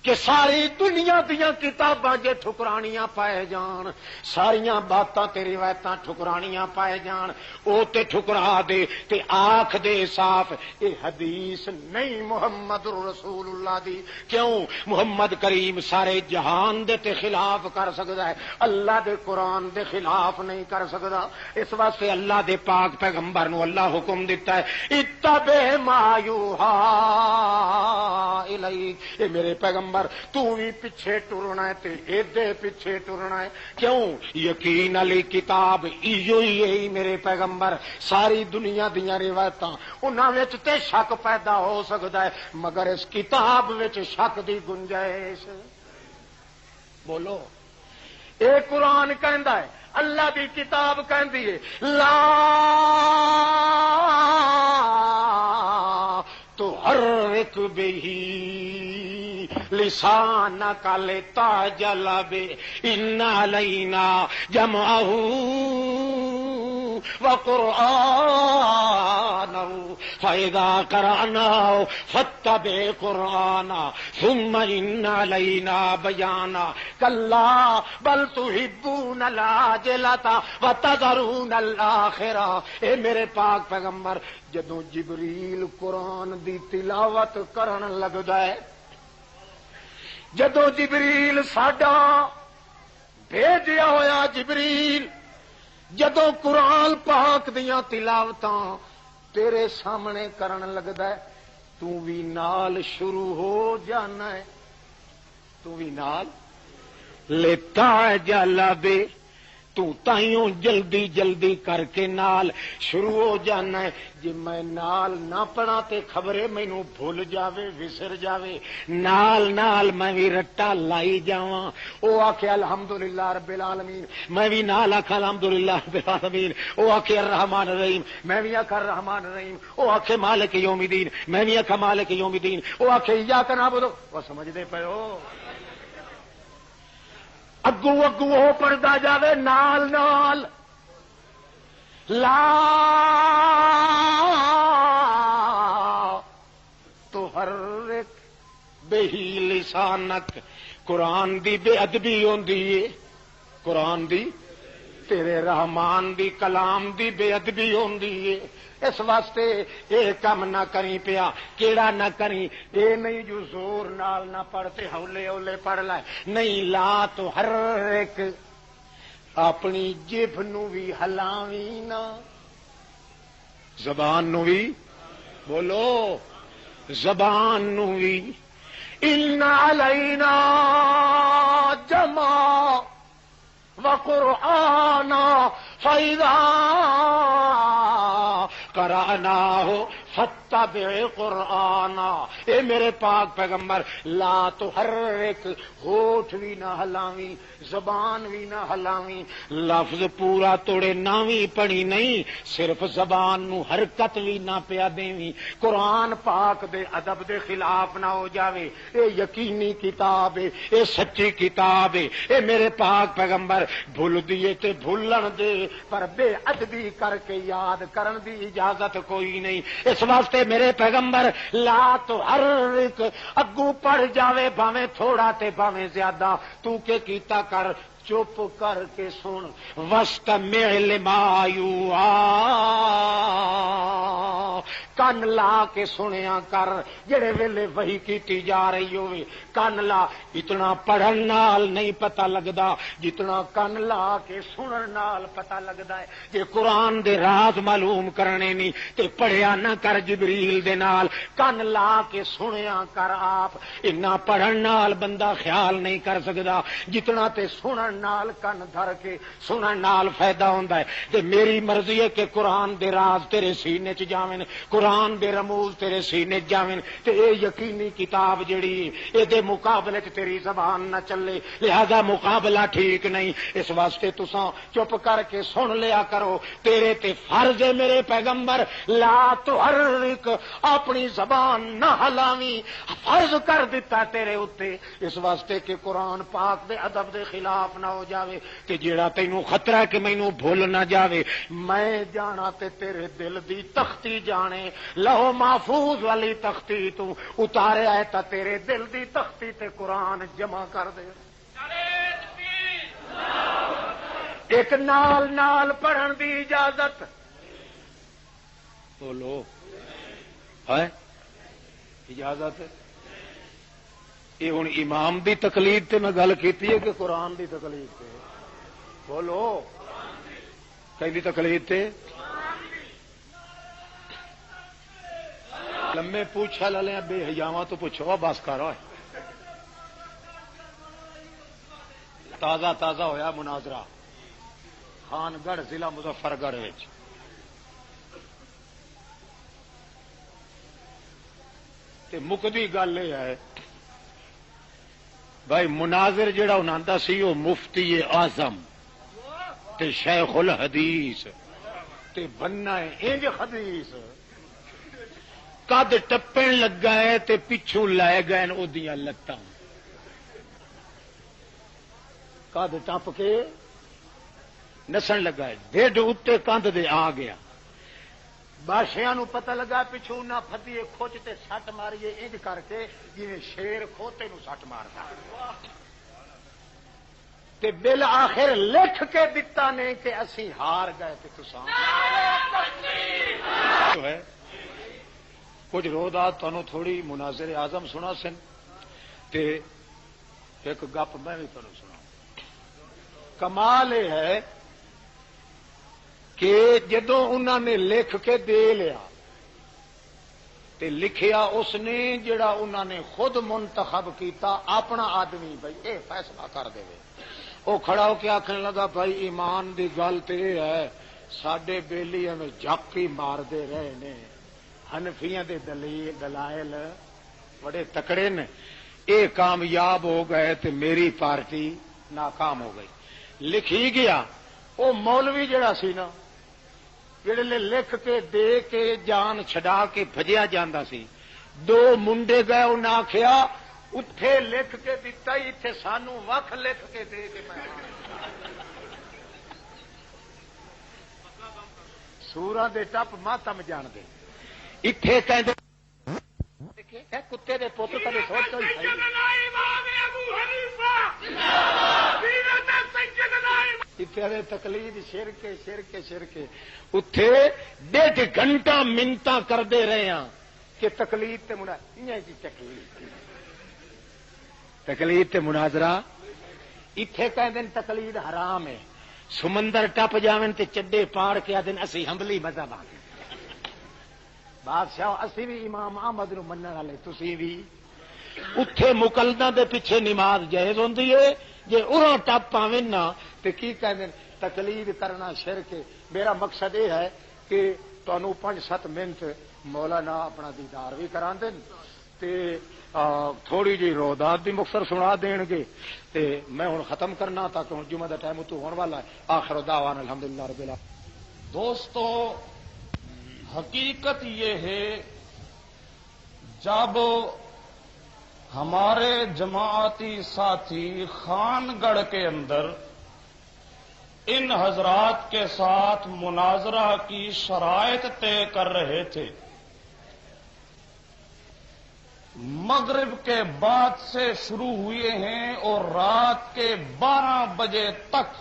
کہ ساری دنیا دیاں کتاباں جے ٹھکرانیاں پائے جان, ساریاں باتاں تے روایتاں ٹھکرانیاں پائے جان, او تے ٹھکرا دے تے آکھ دے صاف اے حدیث نہیں محمد رسول اللہ دی. کیوں محمد کریم سارے جہان دے تے خلاف کر سکدا ہے, اللہ دے قرآن دے خلاف نہیں کر سکدا. اس واسطے اللہ دے پاک پیغمبر نو اللہ حکم دیتا ہے اتبع ما یوحی الیک. اے میرے پیغمبر تو بھی پیچھے ٹرنا ہے تے ایدے پیچھے ٹرنا ہے. کیوں یقین علی کتاب ایو ہی ہے میرے پیغمبر. ساری دنیا دیاں روایتاں انہاں وچ تے شک پیدا ہو سکدا ہے مگر اس کتاب وچ شک دی گنجائش. بولو اے قرآن کہندا ہے, اللہ دی کتاب کہندی ہے لا تحرک بہ لسانک لتعجل بہ ان علینا جمعہ وقرآنہ فإذا قرأناه فاتبع قرآنہ ثم ان علینا بیانہ کلا بل تحبون العاجلۃ وتذرون الآخرہ. اے میرے پاک پیغمبر جدوں جبریل قرآن دی تلاوت کرن لگدا ہے, جدوں جبریل ساڈا بھیجیا ہویا جبریل جدوں قرآن پاک دیاں تلاوتاں تیرے سامنے کرن لگدا ہے تو بھی نال شروع ہو جانا ہے, تو بھی نال لتعجل بہ تو تائیوں جلدی جلدی کر کے نال شروع ہو جانا ہے. جی میں نال نہ پڑھا تے خبرے مینوں بھول جاوے وسر جاوے, نال نال میں بھی رٹا لائی جاواں. او آکھے الحمدللہ رب العالمین, میں بھی نال آکھاں الحمدللہ رب العالمین. او آکھے الرحمن الرحیم, میں بھی آکھاں الرحمن الرحیم. او آکھے مالک یوم الدین, میں بھی آکھاں مالک یوم الدین. او آکھے ایاک نعبد, او سمجھدے پئے ہو اگو اگو ہو پڑھدا جاوے نال نال لا تحرک بہ لسانک. قرآن دی بے ادبی ہوندی ہے, قرآن دی تیرے رحمان دی کلام دی بے ادبی ہوندی ہے. اس واسطے اے کم نہ کری پیا, کیڑا نہ کری, اے نہیں جو زور نال نہ پڑھتے ہولے ہولے پڑھ لائے نہیں. لا تو ہر ایک اپنی جیب نو بھی ہلاوی نہ, زبان نو بھی بولو, زبان نو بھی. ان علینا جمع وقرآنا فإذا قرأناه فاتبع قرآنا. اے میرے پاک پیغمبر لا تحرک, ہوٹھ بھی نہ ہلاویں, زبان بھی نہ ہلاویں. لفظ پورا توڑے ناویں پڑھی نہیں, صرف زبان نو حرکت بھی نہ پیا دیویں. قرآن پاک دے ادب دے خلاف نہ ہو جاوے. اے یقینی کتاب ہے, اے سچی کتاب ہے. اے میرے پاک پیغمبر بھول دیے تے بھولن دے, پر بے ادبی کر کے یاد کرن دی اجازت کوئی نہیں. اس واسطے میرے پیغمبر لا تو ہر ایک اگو پڑھ جاوے بھاویں تھوڑا تے بھاویں زیادہ, تو کہ کیتا کر چپ کر کے سن. واستمع لما یوحی کن لا کے سنیا کر جڑے ویلے وحی کیتی جا رہی ہوئے کن لا اتنا پڑھن نال نہیں پتہ لگدا جتنا کن لا کے سنن نال پتہ لگدا ہے جے قرآن دے راز معلوم کرنے نہیں تے پڑھیا نہ کر جبریل دے نال کن لا کے سنیا کر آپ اتنا پڑھن نال بندہ خیال نہیں کر سکدا جتنا تے سنن نال کن دھر کے سنن نال فائدہ ہوندا ہے تے میری مرضی ہے کہ قرآن دے راز تیرے سینے چ جاویں قرآن دے رموز تیرے سینے چ جاویں تے اے یقینی کتاب جڑی اے دے مقابلے چ تیری زبان نہ چلے لہذا مقابلہ ٹھیک نہیں اس واسطے تساں چپ کر کے سن لیا کرو تیرے تے فرض ہے میرے پیغمبر لا تحرک اپنی زبان نہ ہلاویں فرض کر دیتا تیرے اوتے اس واسطے کہ قرآن پاک دے ادب دے خلاف نہ ہو جاوے کہ جیڑا تینوں خطرہ ہے کہ مینوں بھول نہ جاوے میں جانا تے تیرے دل دی تختی جانے لہو محفوظ والی تختی تو اتاریا ہے تا تیرے دل دی تختی تے قرآن جمع کر دے ایک نال نال پڑھن دی اجازت بولو ہے اجازت یہ ہوں امام دی تقلید تے میں گل کیتی ہے کہ قرآن دی تقلید تے بولو کہیں تقلید تے لمے پوچھا لے بے حیاواں تو پوچھو بس کرو تازہ تازہ ہویا مناظرہ خان گڑھ ضلع مظفر گڑھ مکدی گل یہ ہے بھائی مناظر جڑا انہوں سی وہ مفتی اعظم تے شیخ الحدیث تے بننا انج حدیث قد ٹپن لگا ہے تے پچھوں لے گئے اودیاں لتاں قد ٹپ کے نسن لگا ہے ڈیڈ اتنے کندھ دے آ گیا بادشاہ نو پتہ لگا پچھوں نہ پھدیے کھچ تے سٹ ماریے انج کر کے جی شیر کھوتے نو سٹ مارتا تے بالآخر لکھ کے دتا نے کہ اسی ہار گئے تے تساں ہے کچھ روزات تانوں تھوڑی مناظر اعظم سنا سن تے ایک گپ میں بھی تانوں سنا کمال یہ ہے کہ جدو انہوں نے لکھ کے دے لیا تے لکھیا اس نے جڑا انہوں نے خود منتخب کیتا اپنا آدمی بھائی اے فیصلہ کر دے وہ کھڑا ہو کے آخر لگا بھائی ایمان دی گل تے ہے سڈے بیلی میں جک ہی مارتے رہے نے حنفیاں دے دلائل بڑے تکڑے نے اے کامیاب ہو گئے تے میری پارٹی ناکام ہو گئی لکھی گیا وہ مولوی جڑا سی نا جڑے لکھ کے دے کے جان چھڈا کے بھجیا جاندہ سی دو منڈے گئے انہیں آخیا اتے لکھ کے دتا ہی اتے سانو وکھ لکھ کے دے کے سورا دے ٹپ ماتم جان دے اتے کتے دے پوت کدے سوچو اتنے تقلید شرکے شرکے شرکے اتے 1.5 گھنٹہ منتا کرتے رہے ہیں کہ تقلید تے تقلید تے مناظرہ اتے کہتے تقلید حرام ہے سمندر ٹپ جاویں تے چڈے پاڑ کے آدھے اسی حنبلی مذہب آ بادشاہ اسی بھی امام احمد نو منن والے تسی بھی اتے مقلداں دے پیچھے نماز جائز ہوندی ہے جے اُراں ٹپ پاویں نا تے کی کہندے تقلید کرنا شرک ہے میرا مقصد یہ ہے کہ تانوں 5-7 منٹ مولانا اپنا دیدار بھی کرا دین تے تھوڑی جی روزات بھی مختصر سنا دین گے تے میں ہن ختم کرنا تاکہ ہن جمعہ دا ٹائم تو ہون والا ہے آخر دعوانا الحمدللہ رب العالمین دوستو حقیقت یہ ہے جب ہمارے جماعتی ساتھی خان گڑھ کے اندر ان حضرات کے ساتھ مناظرہ کی شرائط طے کر رہے تھے مغرب کے بعد سے شروع ہوئے ہیں اور رات کے 12 بجے تک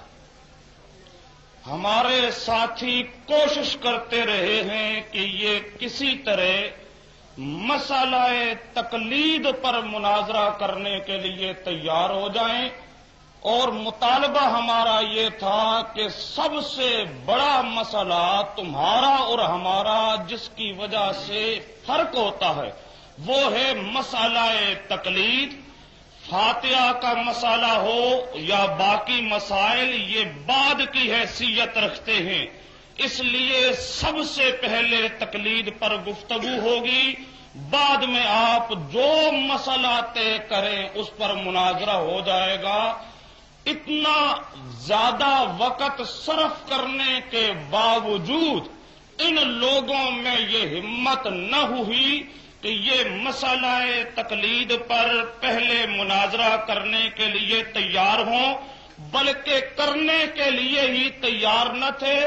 ہمارے ساتھی کوشش کرتے رہے ہیں کہ یہ کسی طرح مسئلہ تقلید پر مناظرہ کرنے کے لیے تیار ہو جائیں، اور مطالبہ ہمارا یہ تھا کہ سب سے بڑا مسئلہ تمہارا اور ہمارا جس کی وجہ سے فرق ہوتا ہے وہ ہے مسئلہ تقلید۔ فاتحہ کا مسئلہ ہو یا باقی مسائل یہ بعد کی حیثیت رکھتے ہیں، اس لیے سب سے پہلے تقلید پر گفتگو ہوگی، بعد میں آپ جو مسئلہ طے کریں اس پر مناظرہ ہو جائے گا۔ اتنا زیادہ وقت صرف کرنے کے باوجود ان لوگوں میں یہ ہمت نہ ہوئی کہ یہ مسئلہ تقلید پر پہلے مناظرہ کرنے کے لیے تیار ہوں، بلکہ کرنے کے لیے ہی تیار نہ تھے،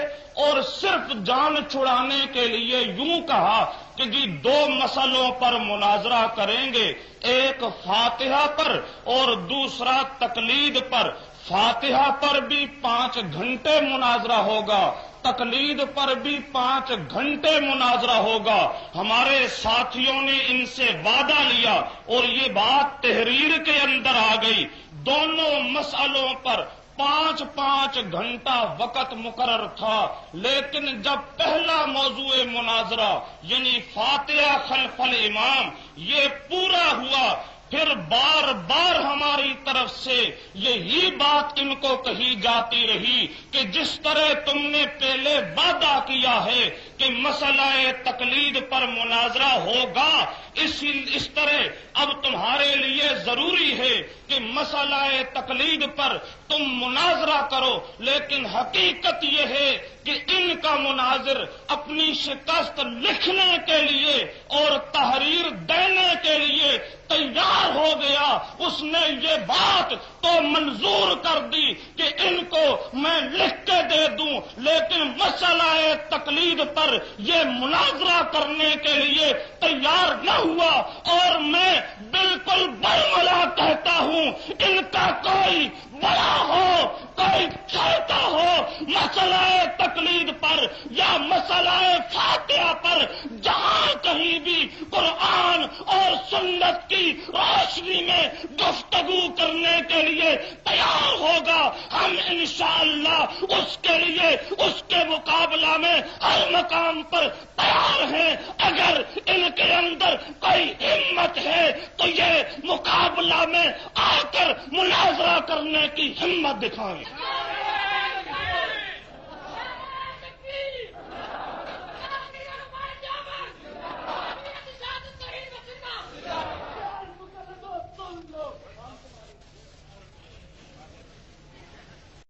اور صرف جان چھڑانے کے لیے یوں کہا کہ جی دو مسئلوں پر مناظرہ کریں گے، ایک فاتحہ پر اور دوسرا تقلید پر۔ فاتحہ پر بھی 5 گھنٹے مناظرہ ہوگا، تقلید پر بھی 5 گھنٹے مناظرہ ہوگا۔ ہمارے ساتھیوں نے ان سے وعدہ لیا اور یہ بات تحریر کے اندر آ گئی، دونوں مسئلوں پر 5 گھنٹہ وقت مقرر تھا، لیکن جب پہلا موضوع مناظرہ یعنی فاتحہ خلف الامام یہ پورا ہوا، پھر بار بار ہماری طرف سے یہی بات ان کو کہی جاتی رہی کہ جس طرح تم نے پہلے وعدہ کیا ہے کہ مسئلہ تقلید پر مناظرہ ہوگا، اس طرح اب تمہارے لیے ضروری ہے کہ مسئلہ تقلید پر تم مناظرہ کرو۔ لیکن حقیقت یہ ہے کہ ان کا مناظر اپنی شکست لکھنے کے لیے اور تحریر دینے کے لیے تیار ہو گیا، اس نے یہ بات تو منظور کر دی کہ ان کو میں لکھ کے دے دوں، لیکن مسئلہ تقلید پر یہ مناظرہ کرنے کے لیے تیار نہ ہوا۔ اور میں بالکل برملا کہتا ہوں، ان کا کوئی بڑا ہو کوئی چھوٹا ہو، مسئلہ تقلید پر یا مسئلہ فاتحہ پر جہاں کہیں بھی قرآن اور سنت کی روشنی میں گفتگو کرنے کے لیے تیار ہوگا، ہم انشاءاللہ اس کے لیے اس کے مقابلہ میں ہر مقام پر تیار ہیں۔ اگر ان کے اندر کوئی ہمت ہے تو یہ مقابلہ میں آ کر مناظرہ کرنے کی ہمت دکھائیں۔